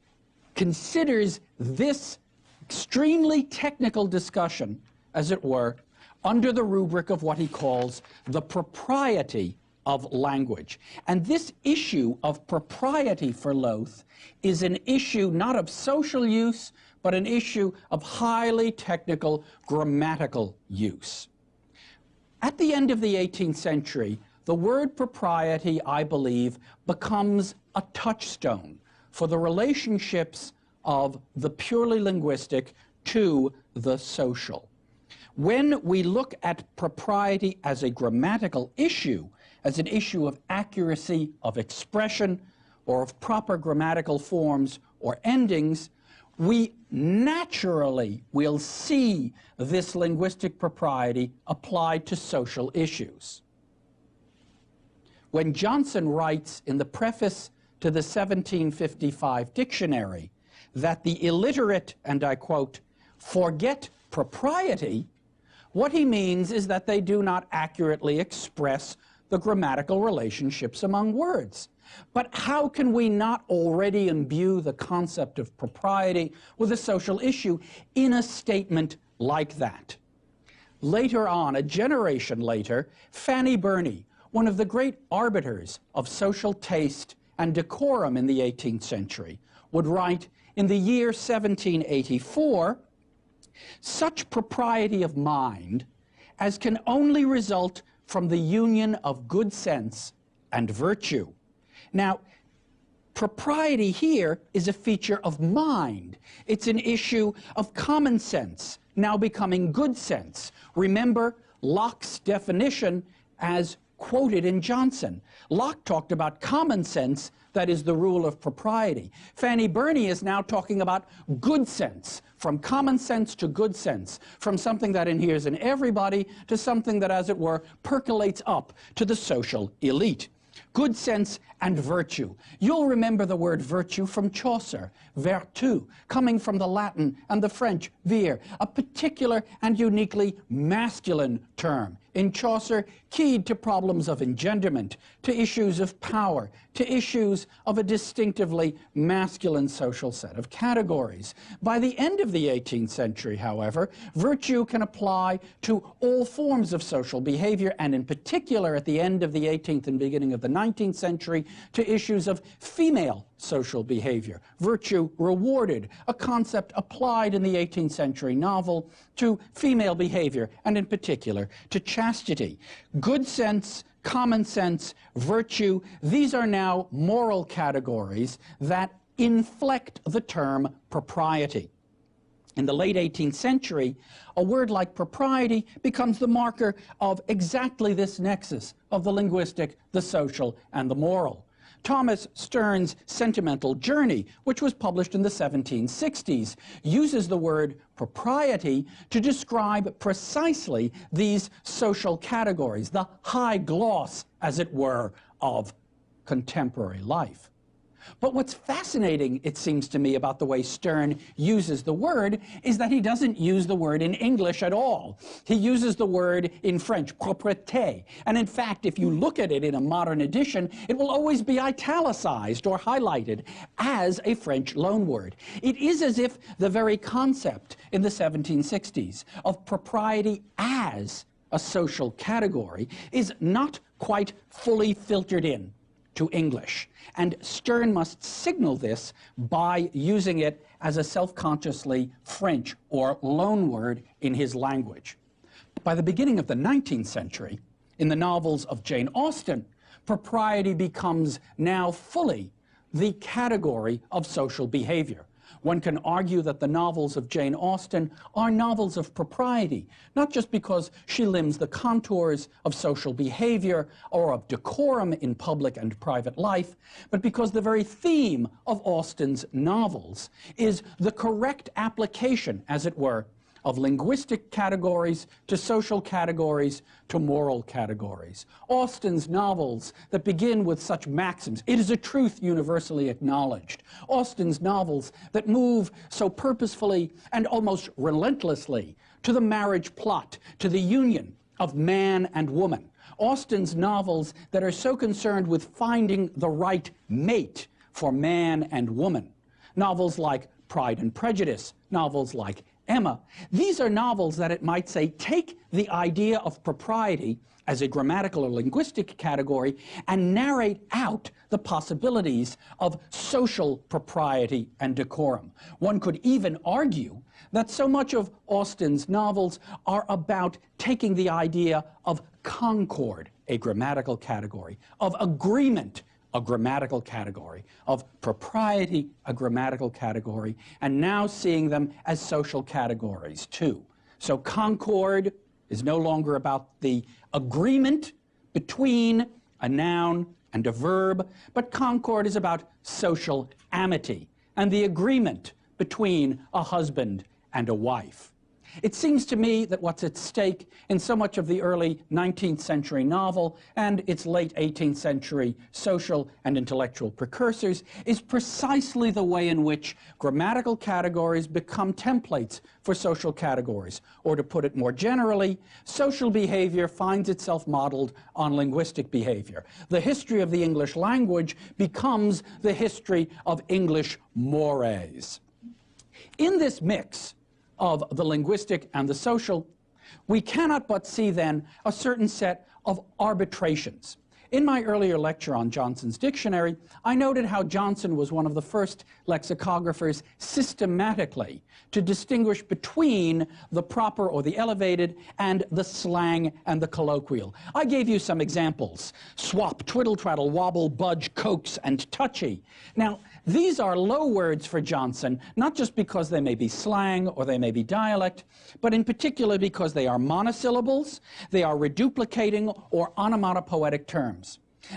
considers this extremely technical discussion, as it were, under the rubric of what he calls the propriety of language. And this issue of propriety for Lowth is an issue not of social use, but an issue of highly technical grammatical use. At the end of the 18th century, the word propriety, I believe, becomes a touchstone for the relationships of the purely linguistic to the social. When we look at propriety as a grammatical issue, as an issue of accuracy of expression or of proper grammatical forms or endings, we naturally will see this linguistic propriety applied to social issues. When Johnson writes in the preface to the 1755 dictionary that the illiterate, and I quote, forget propriety, what he means is that they do not accurately express the grammatical relationships among words. But how can we not already imbue the concept of propriety with a social issue in a statement like that? Later on, a generation later, Fanny Burney, one of the great arbiters of social taste and decorum in the 18th century, would write in the year 1784, such propriety of mind as can only result from the union of good sense and virtue. Now, propriety here is a feature of mind. It's an issue of common sense, now becoming good sense. Remember Locke's definition as quoted in Johnson. Locke talked about common sense, that is the rule of propriety. Fanny Burney is now talking about good sense, from common sense to good sense, from something that inheres in everybody to something that, as it were, percolates up to the social elite. Good sense and virtue. You'll remember the word virtue from Chaucer, vertu, coming from the Latin and the French vir, a particular and uniquely masculine term. In Chaucer, keyed to problems of engenderment, to issues of power, to issues of a distinctively masculine social set of categories. By the end of the 18th century, however, virtue can apply to all forms of social behavior, and in particular at the end of the 18th and beginning of the 19th century, to issues of female social behavior. Virtue rewarded, a concept applied in the 18th century novel to female behavior, and in particular to chastity. Good sense, common sense, virtue, these are now moral categories that inflect the term propriety. In the late 18th century, a word like propriety becomes the marker of exactly this nexus of the linguistic, the social, and the moral. Thomas Stern's Sentimental Journey, which was published in the 1760s, uses the word propriety to describe precisely these social categories, the high gloss, as it were, of contemporary life. But what's fascinating, it seems to me, about the way Stern uses the word is that he doesn't use the word in English at all. He uses the word in French, propreté. And in fact, if you look at it in a modern edition, it will always be italicized or highlighted as a French loanword. It is as if the very concept in the 1760s of propriety as a social category is not quite fully filtered in to English. And Stern must signal this by using it as a self-consciously French or loanword in his language. By the beginning of the 19th century, in the novels of Jane Austen, propriety becomes now fully the category of social behavior. One can argue that the novels of Jane Austen are novels of propriety, not just because she limns the contours of social behavior or of decorum in public and private life, but because the very theme of Austen's novels is the correct application, as it were, of linguistic categories to social categories to moral categories. Austen's novels that begin with such maxims, it is a truth universally acknowledged. Austen's novels that move so purposefully and almost relentlessly to the marriage plot, to the union of man and woman. Austen's novels that are so concerned with finding the right mate for man and woman. Novels like Pride and Prejudice, novels like Emma. These are novels that, it might say, take the idea of propriety as a grammatical or linguistic category and narrate out the possibilities of social propriety and decorum. One could even argue that so much of Austen's novels are about taking the idea of concord, a grammatical category, of agreement, a grammatical category, of propriety, a grammatical category, and now seeing them as social categories too. So concord is no longer about the agreement between a noun and a verb, but concord is about social amity and the agreement between a husband and a wife. It seems to me that what's at stake in so much of the early 19th century novel and its late 18th century social and intellectual precursors is precisely the way in which grammatical categories become templates for social categories. Or to put it more generally, social behavior finds itself modeled on linguistic behavior. The history of the English language becomes the history of English mores. In this mix of the linguistic and the social, we cannot but see then a certain set of arbitrations. In my earlier lecture on Johnson's dictionary, I noted how Johnson was one of the first lexicographers systematically to distinguish between the proper or the elevated and the slang and the colloquial. I gave you some examples: swap, twiddle, traddle, wobble, budge, coax, and touchy. Now, these are low words for Johnson, not just because they may be slang or they may be dialect, but in particular because they are monosyllables, they are reduplicating or onomatopoetic terms.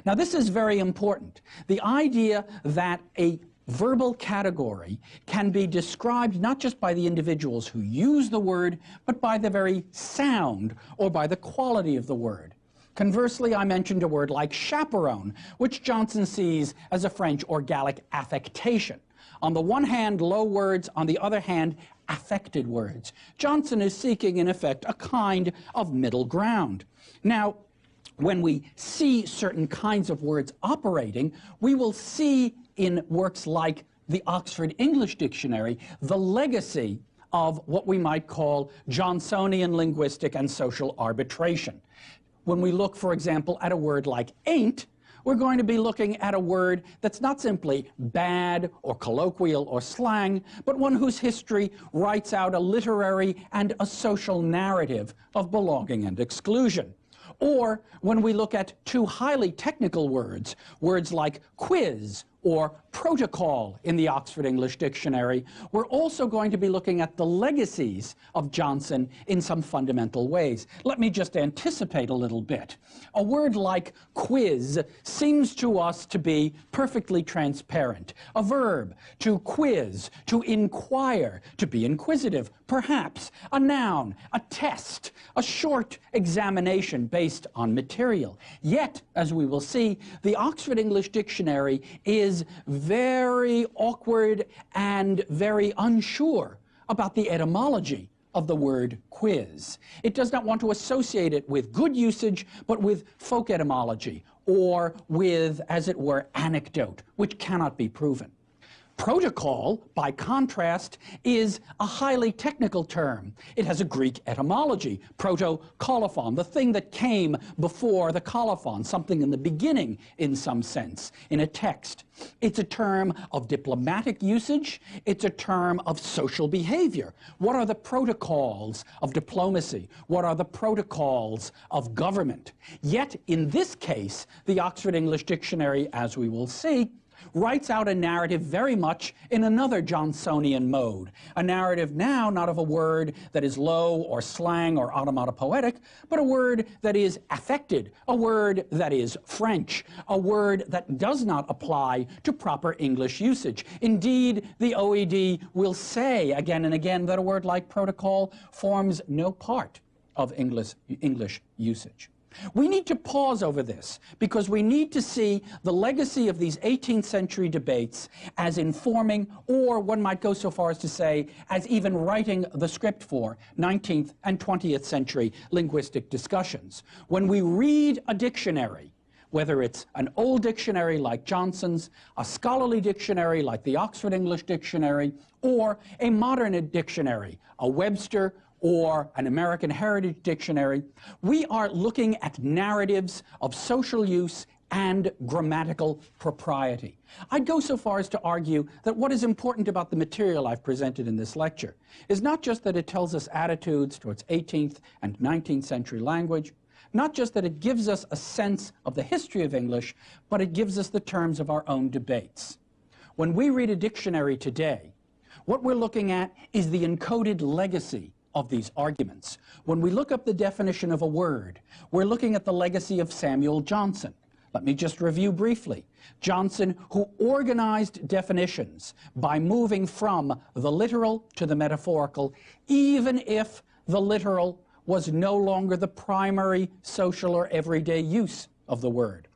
Now, this is very important. The idea that a verbal category can be described not just by the individuals who use the word, but by the very sound or by the quality of the word. Conversely, I mentioned a word like chaperone, which Johnson sees as a French or Gallic affectation. On the one hand, low words, on the other hand, affected words. Johnson is seeking, in effect, a kind of middle ground. Now, when we see certain kinds of words operating, we will see in works like the Oxford English Dictionary the legacy of what we might call Johnsonian linguistic and social arbitration. When we look, for example, at a word like ain't, we're going to be looking at a word that's not simply bad or colloquial or slang, but one whose history writes out a literary and a social narrative of belonging and exclusion. Or when we look at two highly technical words, words like quiz or protocol in the Oxford English Dictionary, we're also going to be looking at the legacies of Johnson in some fundamental ways. Let me just anticipate a little bit. A word like quiz seems to us to be perfectly transparent. A verb, to quiz, to inquire, to be inquisitive, perhaps. A noun, a test, a short examination based on material. Yet, as we will see, the Oxford English Dictionary is very awkward and very unsure about the etymology of the word quiz. It does not want to associate it with good usage, but with folk etymology, or with, as it were, anecdote, which cannot be proven. Protocol, by contrast, is a highly technical term. It has a Greek etymology, proto-colophon, the thing that came before the colophon, something in the beginning, in some sense, in a text. It's a term of diplomatic usage. It's a term of social behavior. What are the protocols of diplomacy? What are the protocols of government? Yet, in this case, the Oxford English Dictionary, as we will see, writes out a narrative very much in another Johnsonian mode. A narrative now not of a word that is low or slang or onomatopoetic, but a word that is affected, a word that is French, a word that does not apply to proper English usage. Indeed, the OED will say again and again that a word like protocol forms no part of English usage. We need to pause over this because we need to see the legacy of these 18th century debates as informing, or one might go so far as to say, as even writing the script for 19th and 20th century linguistic discussions. When we read a dictionary, whether it's an old dictionary like Johnson's, a scholarly dictionary like the Oxford English Dictionary, or a modern dictionary, a Webster or an American Heritage Dictionary, we are looking at narratives of social use and grammatical propriety. I'd go so far as to argue that what is important about the material I've presented in this lecture is not just that it tells us attitudes towards 18th and 19th century language, not just that it gives us a sense of the history of English, but it gives us the terms of our own debates. When we read a dictionary today, what we're looking at is the encoded legacy of these arguments. When we look up the definition of a word, we're looking at the legacy of Samuel Johnson. Let me just review briefly. Johnson, who organized definitions by moving from the literal to the metaphorical, even if the literal was no longer the primary social or everyday use of the word.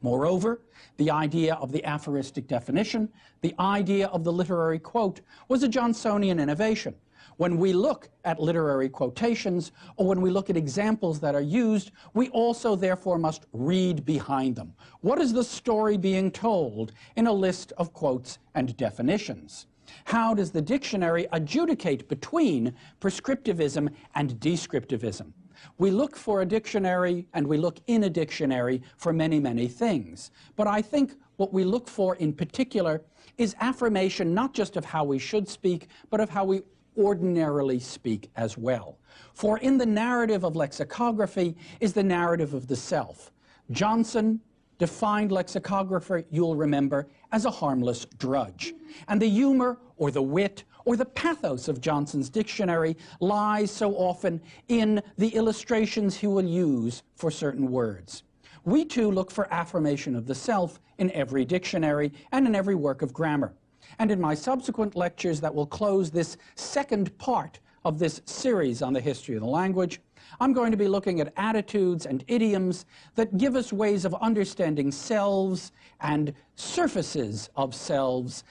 Moreover, the idea of the aphoristic definition, the idea of the literary quote, was a Johnsonian innovation. When we look at literary quotations, or when we look at examples that are used, we also therefore must read behind them. What is the story being told in a list of quotes and definitions? How does the dictionary adjudicate between prescriptivism and descriptivism? We look for a dictionary, and we look in a dictionary for many, many things. But I think what we look for in particular is affirmation not just of how we should speak, but of how we ordinarily speak as well. For in the narrative of lexicography is the narrative of the self. Johnson defined lexicographer, you'll remember, as a harmless drudge. And the humor or the wit or the pathos of Johnson's dictionary lies so often in the illustrations he will use for certain words. We too look for affirmation of the self in every dictionary and in every work of grammar. And in my subsequent lectures that will close this second part of this series on the history of the language, I'm going to be looking at attitudes and idioms that give us ways of understanding selves and surfaces of selves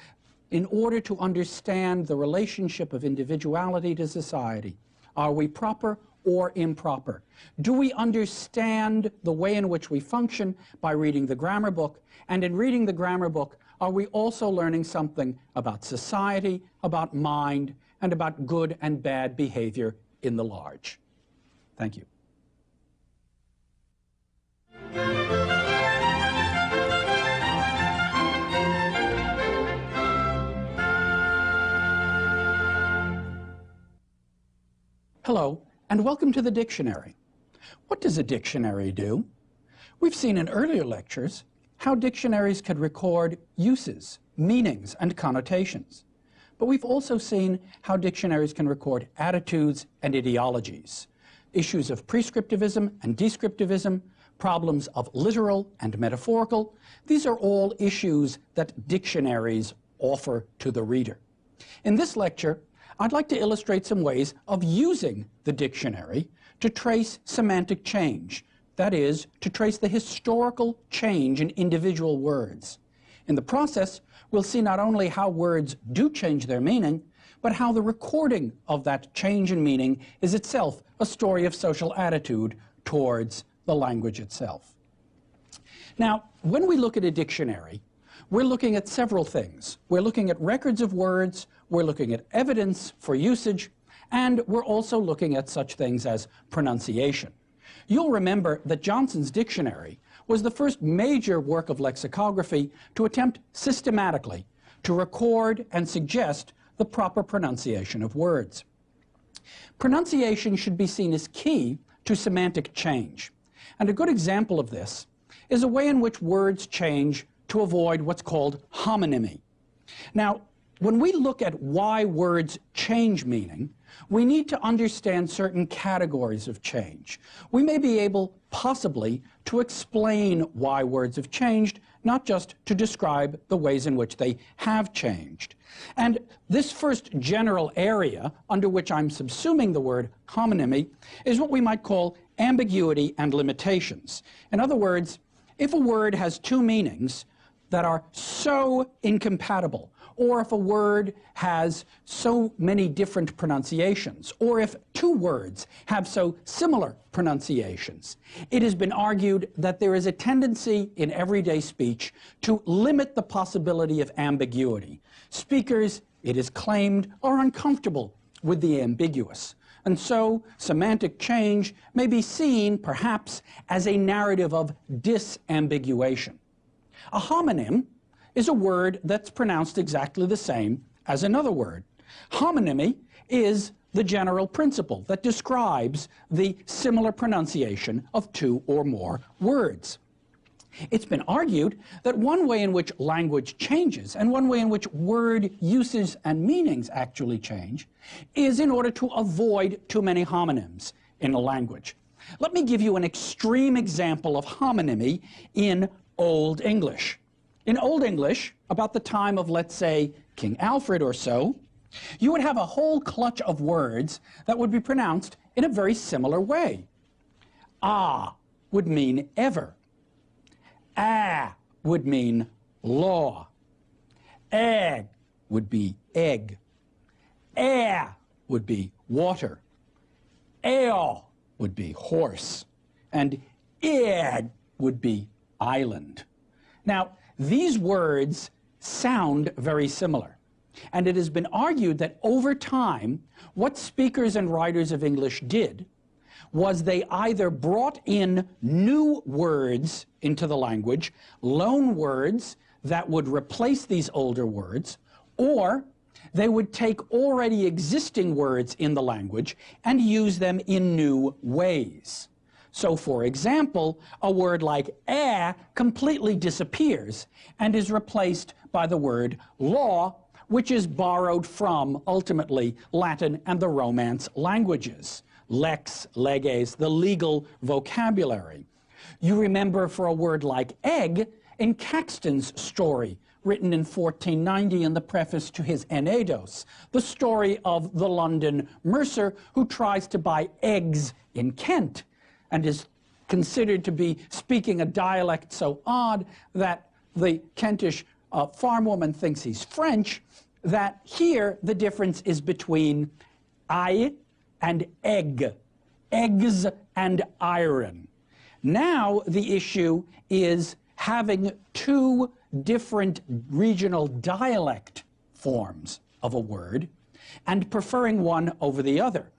in order to understand the relationship of individuality to society. Are we proper or improper? Do we understand the way in which we function by reading the grammar book? And in reading the grammar book, are we also learning something about society, about mind, and about good and bad behavior in the large? Thank you. Hello, and welcome to the dictionary. What does a dictionary do? We've seen in earlier lectures how dictionaries could record uses, meanings, and connotations. But we've also seen how dictionaries can record attitudes and ideologies, issues of prescriptivism and descriptivism, problems of literal and metaphorical. These are all issues that dictionaries offer to the reader. In this lecture, I'd like to illustrate some ways of using the dictionary to trace semantic change. That is, to trace the historical change in individual words. In the process, we'll see not only how words do change their meaning, but how the recording of that change in meaning is itself a story of social attitude towards the language itself. Now, when we look at a dictionary, we're looking at several things. We're looking at records of words, we're looking at evidence for usage, and we're also looking at such things as pronunciation. You'll remember that Johnson's dictionary was the first major work of lexicography to attempt systematically to record and suggest the proper pronunciation of words. Pronunciation should be seen as key to semantic change. And a good example of this is a way in which words change to avoid what's called homonymy. Now, when we look at why words change meaning, we need to understand certain categories of change. We may be able, possibly, to explain why words have changed, not just to describe the ways in which they have changed. And this first general area under which I'm subsuming the word homonymy is what we might call ambiguity and limitations. In other words, if a word has two meanings that are so incompatible, or if a word has so many different pronunciations, or if two words have so similar pronunciations, it has been argued that there is a tendency in everyday speech to limit the possibility of ambiguity. Speakers, it is claimed, are uncomfortable with the ambiguous. And so semantic change may be seen, perhaps, as a narrative of disambiguation. A homonym is a word that's pronounced exactly the same as another word. Homonymy is the general principle that describes the similar pronunciation of two or more words. It's been argued that one way in which language changes, and one way in which word uses and meanings actually change, is in order to avoid too many homonyms in a language. Let me give you an extreme example of homonymy in Old English. In Old English, about the time of, let's say, King Alfred or so, you would have a whole clutch of words that would be pronounced in a very similar way. Ah would mean ever. Ah would mean law. Egg would be egg. Air would be water. Ale would be horse. And id would be island. Now, these words sound very similar, and it has been argued that over time, what speakers and writers of English did was they either brought in new words into the language, loan words that would replace these older words, or they would take already existing words in the language and use them in new ways. So, for example, a word like air completely disappears and is replaced by the word law, which is borrowed from, ultimately, Latin and the Romance languages. Lex, leges, the legal vocabulary. You remember for a word like egg in Caxton's story, written in 1490 in the preface to his Enedos, the story of the London mercer who tries to buy eggs in Kent, and is considered to be speaking a dialect so odd that the Kentish farm woman thinks he's French, that here the difference is between I and egg, eggs and iron. Now the issue is having two different regional dialect forms of a word and preferring one over the other.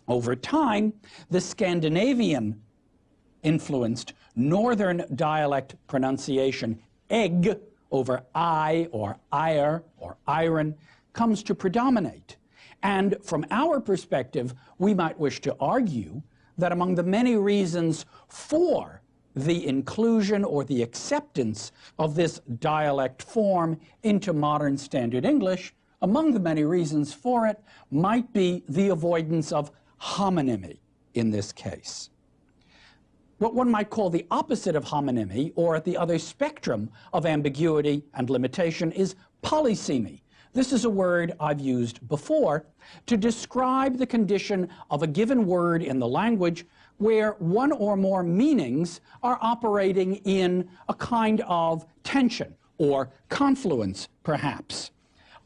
Over time, the Scandinavian-influenced northern dialect pronunciation, egg over I or ire or iron, comes to predominate. And from our perspective, we might wish to argue that among the many reasons for the inclusion or the acceptance of this dialect form into modern Standard English, among the many reasons for it might be the avoidance of homonymy in this case. What one might call the opposite of homonymy, or at the other spectrum of ambiguity and limitation, is polysemy. This is a word I've used before to describe the condition of a given word in the language where one or more meanings are operating in a kind of tension or confluence, perhaps.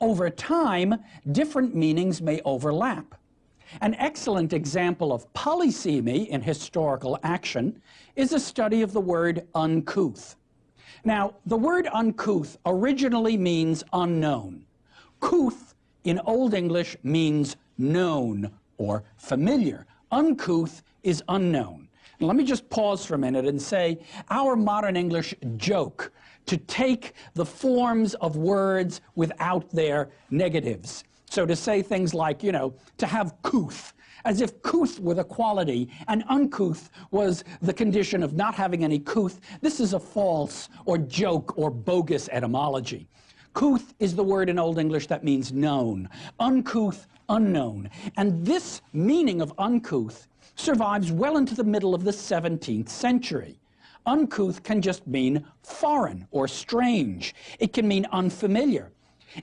Over time, different meanings may overlap. An excellent example of polysemy in historical action is a study of the word uncouth. Now, the word uncouth originally means unknown. Couth in Old English means known or familiar. Uncouth is unknown. Now, let me just pause for a minute and say our modern English joke to take the forms of words without their negatives. So to say things like, to have couth as if couth were the quality and uncouth was the condition of not having any couth. This is a false or joke or bogus etymology. Couth is the word in Old English that means known, uncouth, unknown. And this meaning of uncouth survives well into the middle of the 17th century. Uncouth can just mean foreign or strange. It can mean unfamiliar.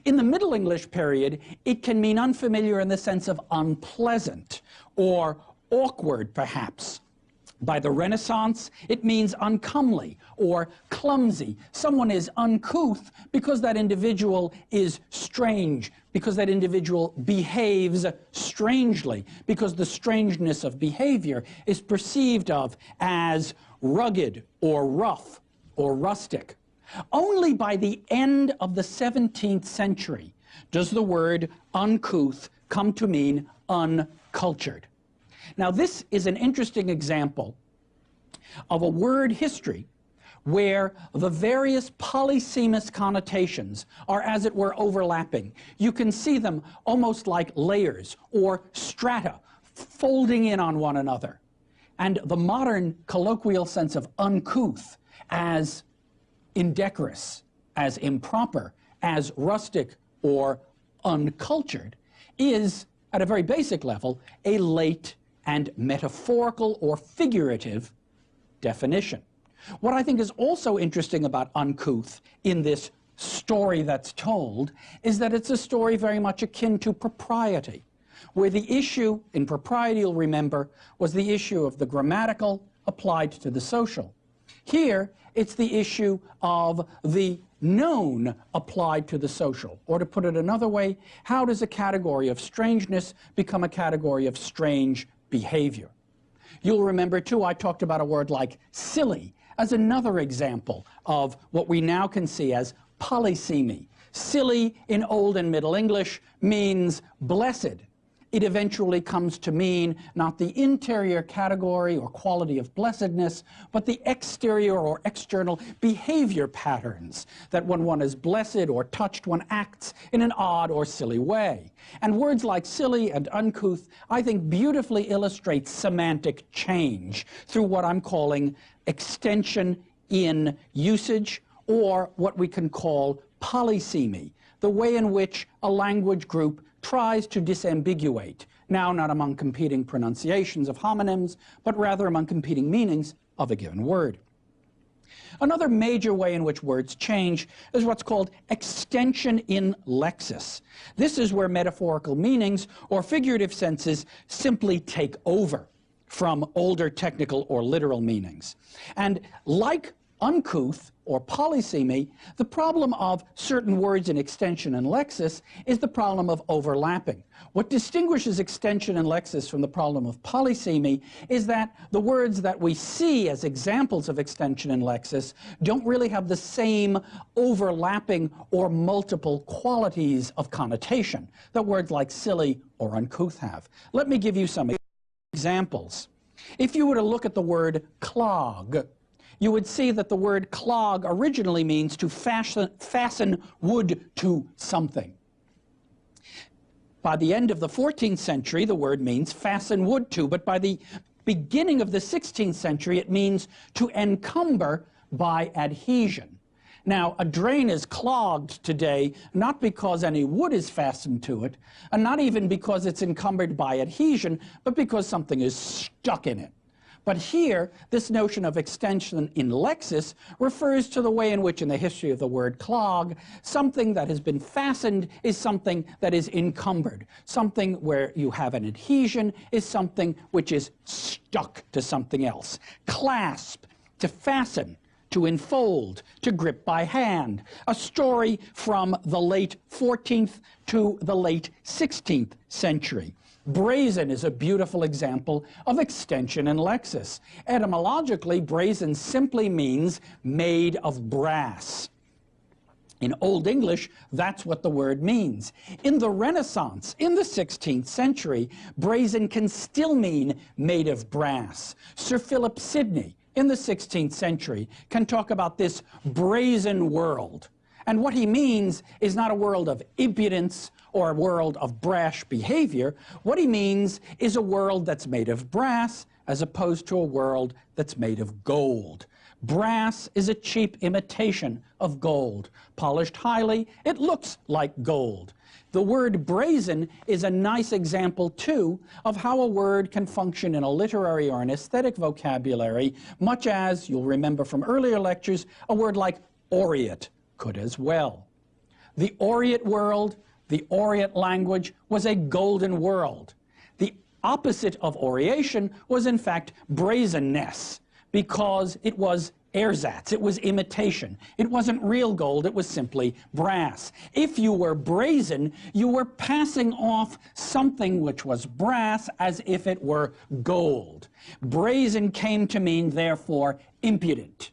In the Middle English period, it can mean unfamiliar in the sense of unpleasant or awkward, perhaps. By the Renaissance, it means uncomely or clumsy. Someone is uncouth because that individual is strange, because that individual behaves strangely, because the strangeness of behavior is perceived of as rugged or rough or rustic. Only by the end of the 17th century does the word uncouth come to mean uncultured. Now, this is an interesting example of a word history where the various polysemous connotations are, as it were, overlapping. You can see them almost like layers or strata folding in on one another. And the modern colloquial sense of uncouth as indecorous, as improper, as rustic or uncultured is, at a very basic level, a late and metaphorical or figurative definition. What I think is also interesting about uncouth in this story that's told is that it's a story very much akin to propriety, where the issue in propriety, you'll remember, was the issue of the grammatical applied to the social. Here, it's the issue of the known applied to the social. Or to put it another way, how does a category of strangeness become a category of strange behavior? You'll remember, too, I talked about a word like silly as another example of what we now can see as polysemy. Silly in Old and Middle English means blessed. It eventually comes to mean not the interior category or quality of blessedness, but the exterior or external behavior patterns that when one is blessed or touched, one acts in an odd or silly way. And words like silly and uncouth, I think, beautifully illustrate semantic change through what I'm calling extension in usage, or what we can call polysemy, the way in which a language group tries to disambiguate, now not among competing pronunciations of homonyms, but rather among competing meanings of a given word. Another major way in which words change is what's called extension in lexis. This is where metaphorical meanings or figurative senses simply take over from older technical or literal meanings. And like uncouth or polysemy, the problem of certain words in extension and lexis is the problem of overlapping. What distinguishes extension and lexis from the problem of polysemy is that the words that we see as examples of extension and lexis don't really have the same overlapping or multiple qualities of connotation that words like silly or uncouth have. Let me give you some examples. If you were to look at the word clog, you would see that the word clog originally means to fasten wood to something. By the end of the 14th century, the word means fasten wood to, but by the beginning of the 16th century, it means to encumber by adhesion. Now, a drain is clogged today not because any wood is fastened to it, and not even because it's encumbered by adhesion, but because something is stuck in it. But here, this notion of extension in lexis refers to the way in which, in the history of the word clog, something that has been fastened is something that is encumbered. Something where you have an adhesion is something which is stuck to something else. Clasp, to fasten, to enfold, to grip by hand. A story from the late 14th to the late 16th century. Brazen is a beautiful example of extension in lexis. Etymologically, brazen simply means made of brass. In Old English, that's what the word means. In the Renaissance, in the 16th century, brazen can still mean made of brass. Sir Philip Sidney, in the 16th century, can talk about this brazen world. And what he means is not a world of impudence or a world of brash behavior. What he means is a world that's made of brass as opposed to a world that's made of gold. Brass is a cheap imitation of gold. Polished highly, it looks like gold. The word brazen is a nice example, too, of how a word can function in a literary or an aesthetic vocabulary, much as, you'll remember from earlier lectures, a word like aureate could as well. The aureate world, the aureate language, was a golden world. The opposite of aureation was, in fact, brazenness, because it was ersatz, it was imitation. It wasn't real gold, it was simply brass. If you were brazen, you were passing off something which was brass as if it were gold. Brazen came to mean, therefore, impudent.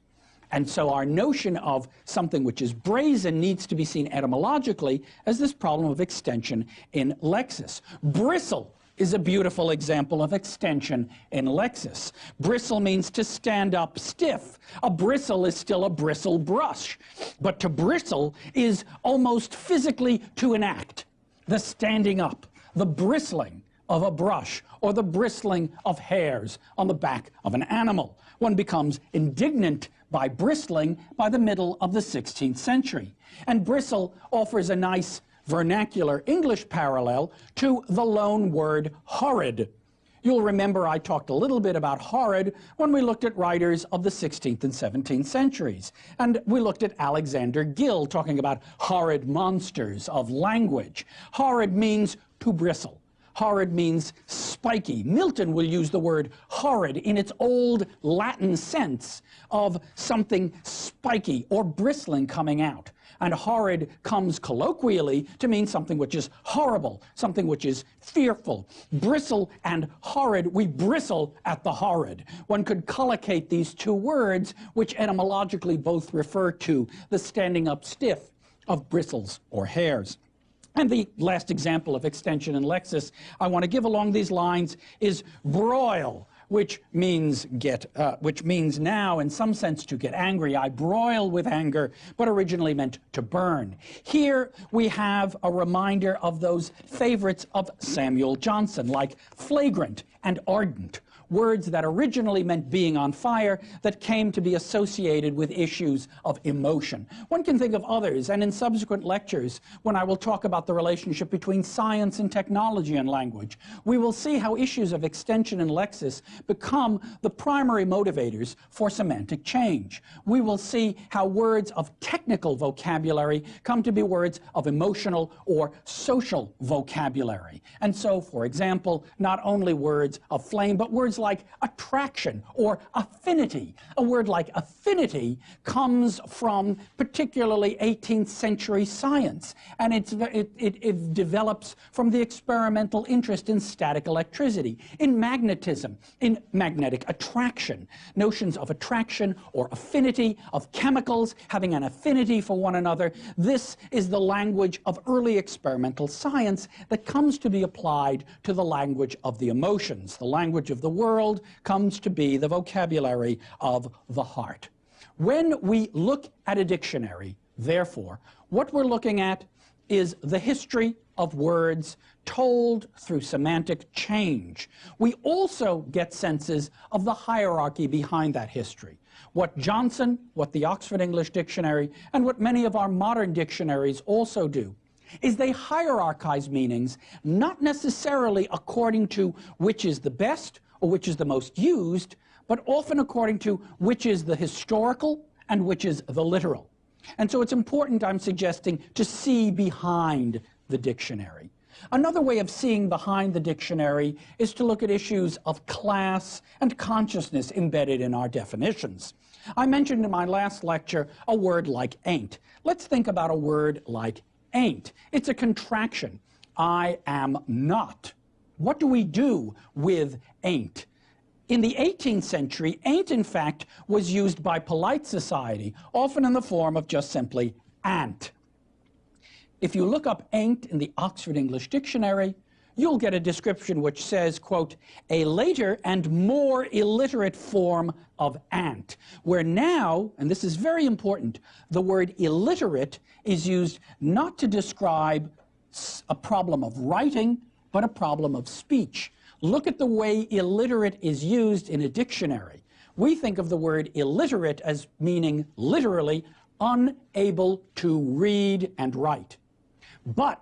And so our notion of something which is brazen needs to be seen etymologically as this problem of extension in lexis. Bristle is a beautiful example of extension in lexis. Bristle means to stand up stiff. A bristle is still a bristle brush, but to bristle is almost physically to enact the standing up, the bristling of a brush, or the bristling of hairs on the back of an animal. One becomes indignant by bristling by the middle of the 16th century. And bristle offers a nice vernacular English parallel to the loan word horrid. You'll remember I talked a little bit about horrid when we looked at writers of the 16th and 17th centuries. And we looked at Alexander Gill talking about horrid monsters of language. Horrid means to bristle. Horrid means spiky. Milton will use the word horrid in its old Latin sense of something spiky or bristling coming out. And horrid comes colloquially to mean something which is horrible, something which is fearful. Bristle and horrid, we bristle at the horrid. One could collocate these two words, which etymologically both refer to the standing up stiff of bristles or hairs. And the last example of extension in lexis I want to give along these lines is broil, which means now in some sense to get angry. I broil with anger, but originally meant to burn. Here we have a reminder of those favorites of Samuel Johnson, like flagrant and ardent, words that originally meant being on fire that came to be associated with issues of emotion. One can think of others, and in subsequent lectures, when I will talk about the relationship between science and technology and language, we will see how issues of extension and lexis become the primary motivators for semantic change. We will see how words of technical vocabulary come to be words of emotional or social vocabulary. And so, for example, not only words of flame, but words like attraction or affinity. A word like affinity comes from particularly 18th century science, and it develops from the experimental interest in static electricity, in magnetism, in magnetic attraction. Notions of attraction or affinity, of chemicals having an affinity for one another. This is the language of early experimental science that comes to be applied to the language of the emotions. The language of the world comes to be the vocabulary of the heart. When we look at a dictionary, therefore, what we're looking at is the history of words told through semantic change. We also get senses of the hierarchy behind that history. What Johnson, what the Oxford English Dictionary, and what many of our modern dictionaries also do is they hierarchize meanings, not necessarily according to which is the best or which is the most used, but often according to which is the historical and which is the literal. And so it's important, I'm suggesting, to see behind the dictionary. Another way of seeing behind the dictionary is to look at issues of class and consciousness embedded in our definitions. I mentioned in my last lecture a word like ain't. Let's think about a word like ain't. It's a contraction. I am not. What do we do with ain't? In the 18th century, ain't, in fact, was used by polite society, often in the form of just simply ant. If you look up ain't in the Oxford English Dictionary, you'll get a description which says, quote, a later and more illiterate form of ant, where now, and this is very important, the word illiterate is used not to describe a problem of writing, but a problem of speech. Look at the way illiterate is used in a dictionary. We think of the word illiterate as meaning literally unable to read and write. But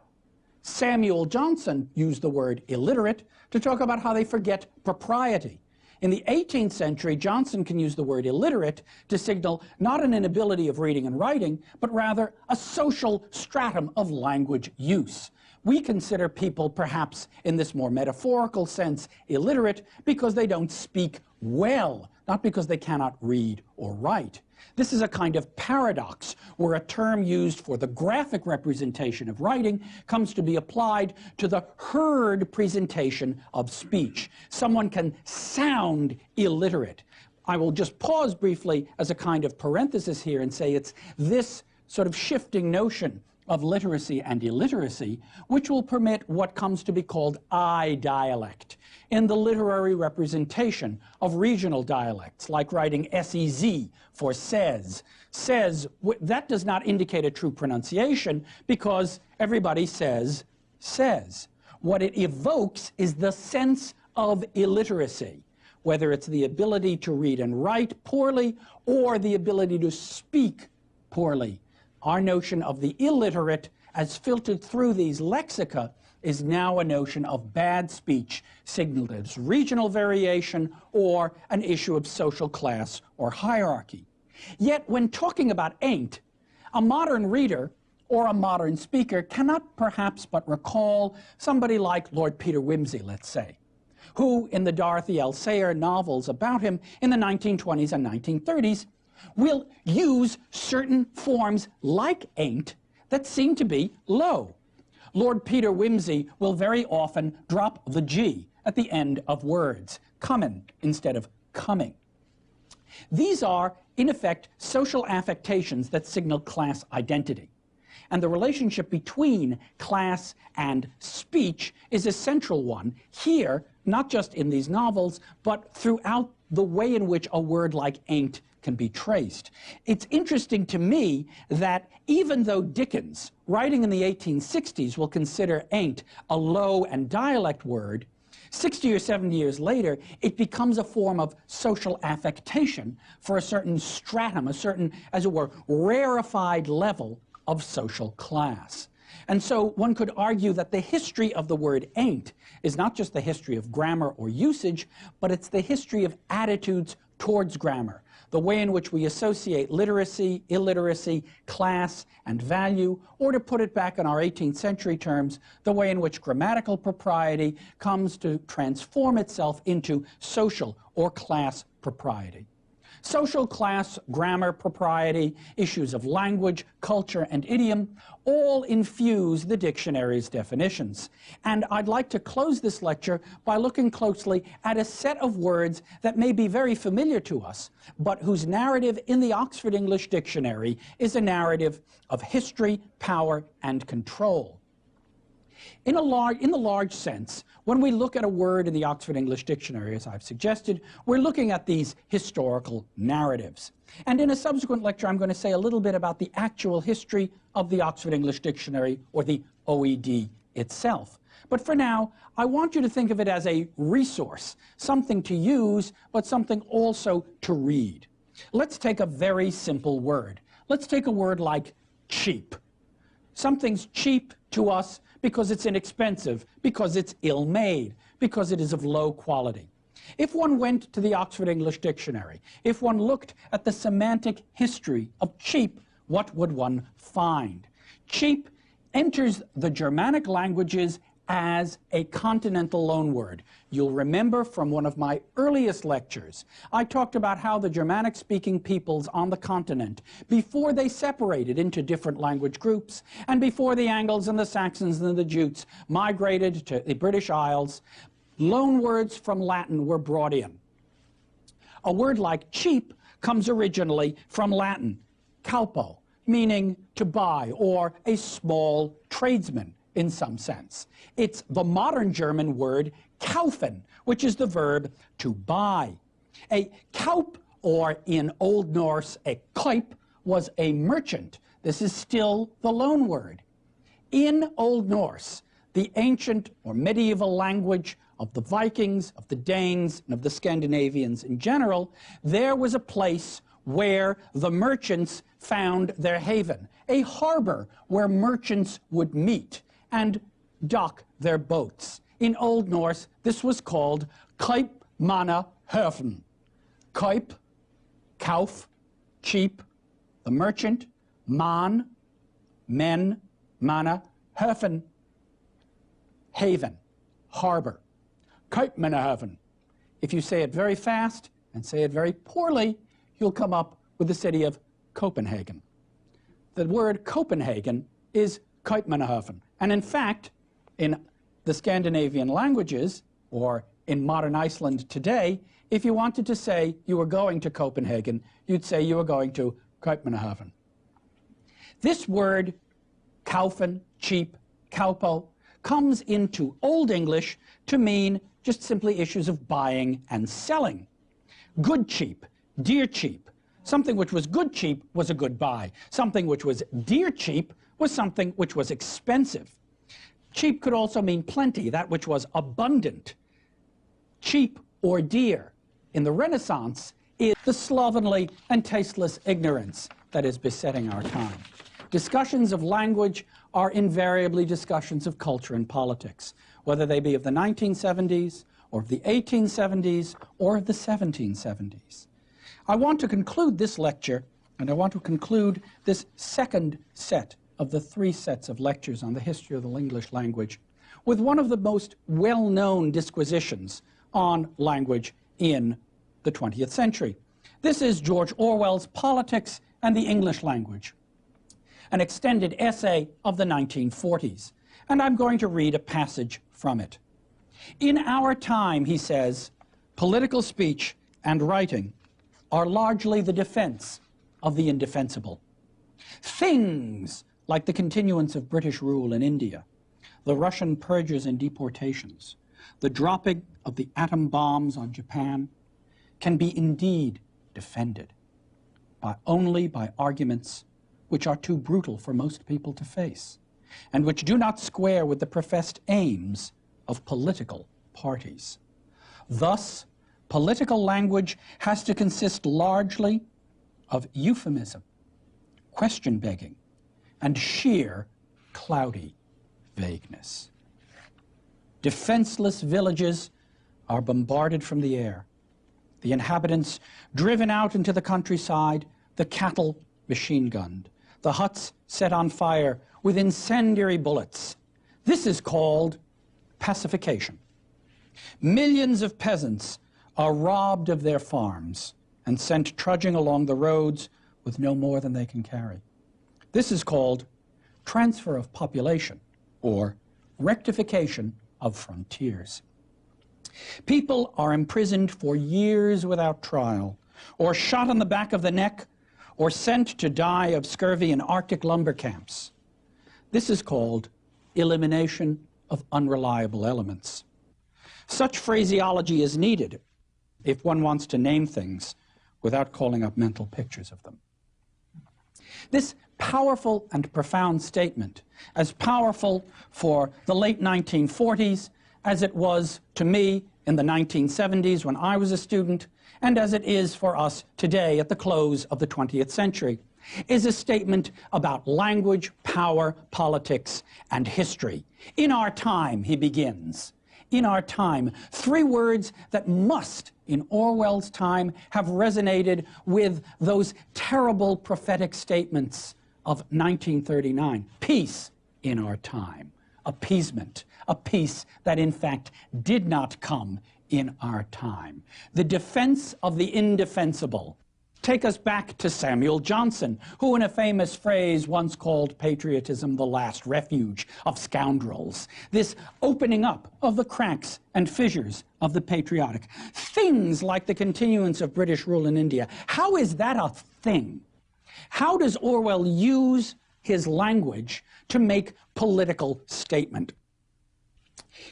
Samuel Johnson used the word illiterate to talk about how they forget propriety. In the 18th century, Johnson can use the word illiterate to signal not an inability of reading and writing, but rather a social stratum of language use. We consider people, perhaps in this more metaphorical sense, illiterate because they don't speak well, not because they cannot read or write. This is a kind of paradox where a term used for the graphic representation of writing comes to be applied to the heard presentation of speech. Someone can sound illiterate. I will just pause briefly as a kind of parenthesis here and say it's this sort of shifting notion of literacy and illiteracy which will permit what comes to be called I dialect in the literary representation of regional dialects, like writing SEZ for says. Says, that does not indicate a true pronunciation because everybody says, says. What it evokes is the sense of illiteracy, whether it's the ability to read and write poorly or the ability to speak poorly. Our notion of the illiterate, as filtered through these lexica, is now a notion of bad speech, signaled as regional variation or an issue of social class or hierarchy. Yet, when talking about ain't, a modern reader or a modern speaker cannot perhaps but recall somebody like Lord Peter Wimsey, let's say, who, in the Dorothy L. Sayre novels about him in the 1920s and 1930s, will use certain forms like ain't that seem to be low. Lord Peter Wimsey will very often drop the G at the end of words, comin' instead of coming. These are, in effect, social affectations that signal class identity. And the relationship between class and speech is a central one here, not just in these novels, but throughout the way in which a word like ain't can be traced. It's interesting to me that even though Dickens, writing in the 1860s, will consider ain't a low and dialect word, 60 or 70 years later, it becomes a form of social affectation for a certain stratum, a certain, as it were, rarefied level of social class. And so one could argue that the history of the word ain't is not just the history of grammar or usage, but it's the history of attitudes towards grammar, the way in which we associate literacy, illiteracy, class, and value, or to put it back in our 18th century terms, the way in which grammatical propriety comes to transform itself into social or class propriety. Social class, grammar, propriety, issues of language, culture, and idiom all infuse the dictionary's definitions. And I'd like to close this lecture by looking closely at a set of words that may be very familiar to us, but whose narrative in the Oxford English Dictionary is a narrative of history, power, and control. In the large sense, when we look at a word in the Oxford English Dictionary, as I've suggested, we're looking at these historical narratives. And in a subsequent lecture, I'm going to say a little bit about the actual history of the Oxford English Dictionary, or the OED itself. But for now, I want you to think of it as a resource, something to use, but something also to read. Let's take a very simple word. Let's take a word like cheap. Something's cheap to us because it's inexpensive, because it's ill-made, because it is of low quality. If one went to the Oxford English Dictionary, if one looked at the semantic history of cheap, what would one find? Cheap enters the Germanic languages as a continental loanword. You'll remember from one of my earliest lectures, I talked about how the Germanic-speaking peoples on the continent, before they separated into different language groups, and before the Angles and the Saxons and the Jutes migrated to the British Isles, loanwords from Latin were brought in. A word like cheap comes originally from Latin, calpo, meaning to buy, or a small tradesman in some sense. It's the modern German word kaufen, which is the verb to buy. A kaup, or in Old Norse, a kaup, was a merchant. This is still the loan word. In Old Norse, the ancient or medieval language of the Vikings, of the Danes, and of the Scandinavians in general, there was a place where the merchants found their haven, a harbor where merchants would meet and dock their boats. In Old Norse, this was called Kaupmannahöfen. Kaup, kauf, cheap, the merchant, man, men, manna, höfen, haven, harbor. Kaupmannahöfen. If you say it very fast and say it very poorly, you'll come up with the city of Copenhagen. The word Copenhagen is Kaupmannahöfen. And in fact, in the Scandinavian languages, or in modern Iceland today, if you wanted to say you were going to Copenhagen, you'd say you were going to Kaupmannahöfen. This word, kaufen, cheap, kaupo, comes into Old English to mean just simply issues of buying and selling. Good cheap, dear cheap. Something which was good cheap was a good buy. Something which was dear cheap was something which was expensive. Cheap could also mean plenty, that which was abundant. Cheap or dear in the Renaissance is the slovenly and tasteless ignorance that is besetting our time. Discussions of language are invariably discussions of culture and politics, whether they be of the 1970s or of the 1870s or of the 1770s. I want to conclude this lecture, and I want to conclude this second set of the 3 sets of lectures on the history of the English language with one of the most well-known disquisitions on language in the 20th century. This is George Orwell's Politics and the English Language, an extended essay of the 1940s. And I'm going to read a passage from it. In our time, he says, political speech and writing are largely the defense of the indefensible. Things like the continuance of British rule in India, the Russian purges and deportations, the dropping of the atom bombs on Japan, can be indeed defended only by arguments which are too brutal for most people to face, and which do not square with the professed aims of political parties. Thus, political language has to consist largely of euphemism, question-begging, and sheer cloudy vagueness. Defenseless villages are bombarded from the air, the inhabitants driven out into the countryside, the cattle machine-gunned, the huts set on fire with incendiary bullets. This is called pacification. Millions of peasants are robbed of their farms and sent trudging along the roads with no more than they can carry. This is called transfer of population, or rectification of frontiers. People are imprisoned for years without trial, or shot on the back of the neck, or sent to die of scurvy in Arctic lumber camps. This is called elimination of unreliable elements. Such phraseology is needed if one wants to name things without calling up mental pictures of them. This powerful and profound statement, as powerful for the late 1940s as it was to me in the 1970s when I was a student, and as it is for us today at the close of the 20th century, is a statement about language, power, politics, and history. In our time, he begins. In our time, 3 words that must, in Orwell's time, have resonated with those terrible prophetic statements of 1939. Peace in our time. Appeasement. A peace that, in fact, did not come in our time. The defense of the indefensible. Take us back to Samuel Johnson, who in a famous phrase once called patriotism the last refuge of scoundrels. This opening up of the cracks and fissures of the patriotic. Things like the continuance of British rule in India. How is that a thing? How does Orwell use his language to make political statement?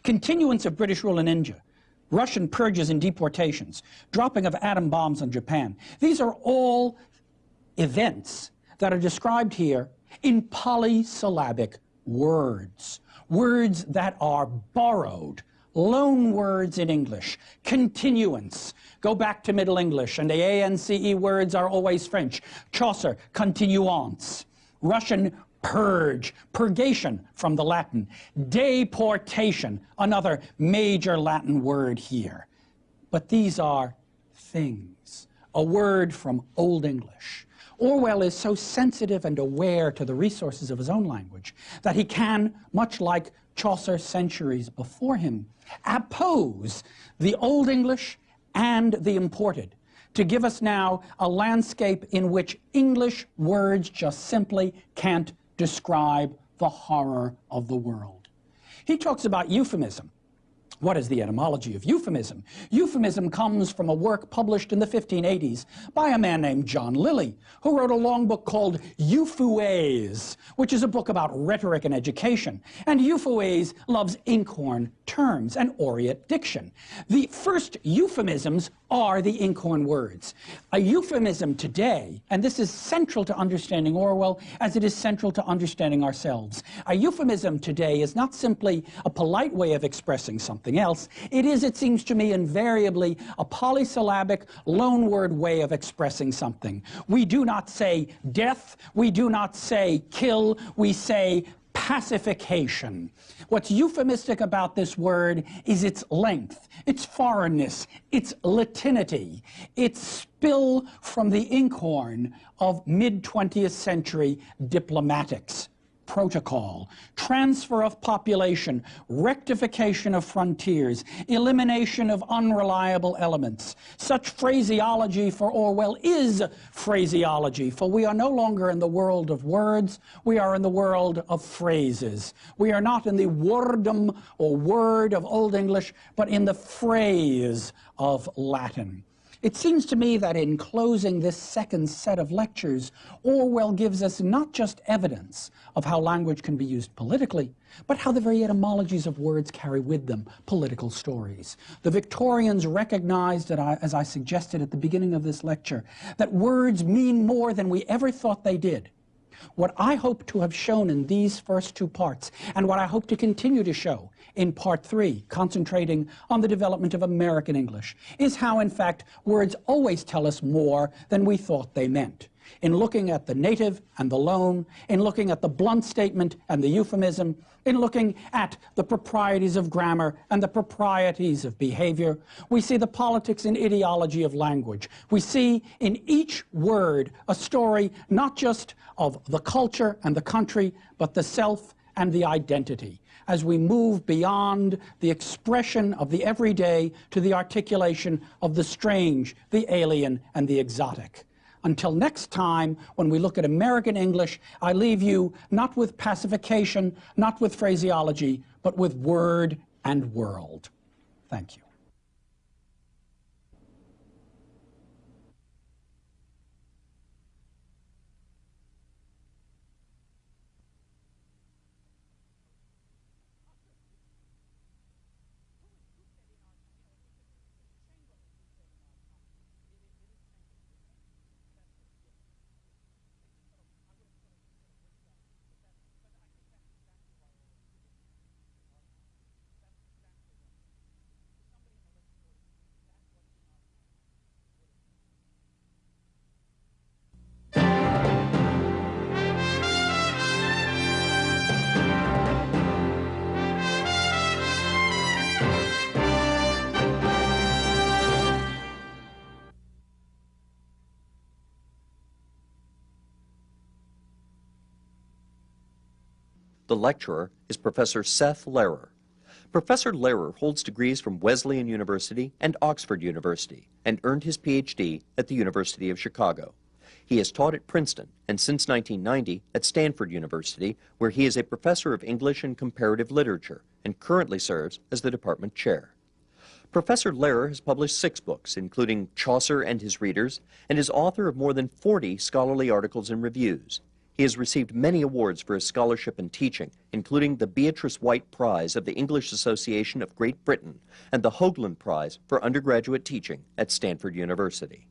Continuance of British rule in India. Russian purges and deportations, dropping of atom bombs on Japan. These are all events that are described here in polysyllabic words, words that are borrowed, loan words in English, continuance. Go back to Middle English, and the ANCE words are always French. Chaucer, continuance. Russian, purge, purgation from the Latin. Deportation, another major Latin word here. But these are things, a word from Old English. Orwell is so sensitive and aware to the resources of his own language that he can, much like Chaucer centuries before him, oppose the Old English and the imported to give us now a landscape in which English words just simply can't describe the horror of the world. He talks about euphemism. What is the etymology of euphemism? Euphemism comes from a work published in the 1580s by a man named John Lilly, who wrote a long book called Euphues, which is a book about rhetoric and education. And Euphues loves inkhorn terms and aureate diction. The first euphemisms are the inkhorn words. A euphemism today, and this is central to understanding Orwell as it is central to understanding ourselves, a euphemism today is not simply a polite way of expressing something else. It is, it seems to me, invariably a polysyllabic loanword way of expressing something. We do not say death, we do not say kill, we say pacification. What's euphemistic about this word is its length, its foreignness, its Latinity, its spill from the inkhorn of mid-20th century diplomatics. Protocol, transfer of population, rectification of frontiers, elimination of unreliable elements. Such phraseology for Orwell is phraseology, for we are no longer in the world of words, we are in the world of phrases. We are not in the wordum or word of Old English, but in the phrase of Latin. It seems to me that in closing this second set of lectures, Orwell gives us not just evidence of how language can be used politically, but how the very etymologies of words carry with them political stories. The Victorians recognized, that as I suggested at the beginning of this lecture, that words mean more than we ever thought they did. What I hope to have shown in these first two parts, and what I hope to continue to show in part 3, concentrating on the development of American English, is how, in fact, words always tell us more than we thought they meant. In looking at the native and the loan, in looking at the blunt statement and the euphemism, in looking at the proprieties of grammar and the proprieties of behavior, we see the politics and ideology of language. We see in each word a story not just of the culture and the country, but the self and the identity, as we move beyond the expression of the everyday to the articulation of the strange, the alien, and the exotic. Until next time, when we look at American English, I leave you not with pacification, not with phraseology, but with word and world. Thank you. The lecturer is Professor Seth Lehrer. Professor Lehrer holds degrees from Wesleyan University and Oxford University and earned his PhD at the University of Chicago. He has taught at Princeton and since 1990 at Stanford University, where he is a professor of English and comparative literature and currently serves as the department chair. Professor Lehrer has published 6 books, including Chaucer and His Readers, and is author of more than 40 scholarly articles and reviews. He has received many awards for his scholarship and teaching, including the Beatrice White Prize of the English Association of Great Britain and the Hoagland Prize for undergraduate teaching at Stanford University.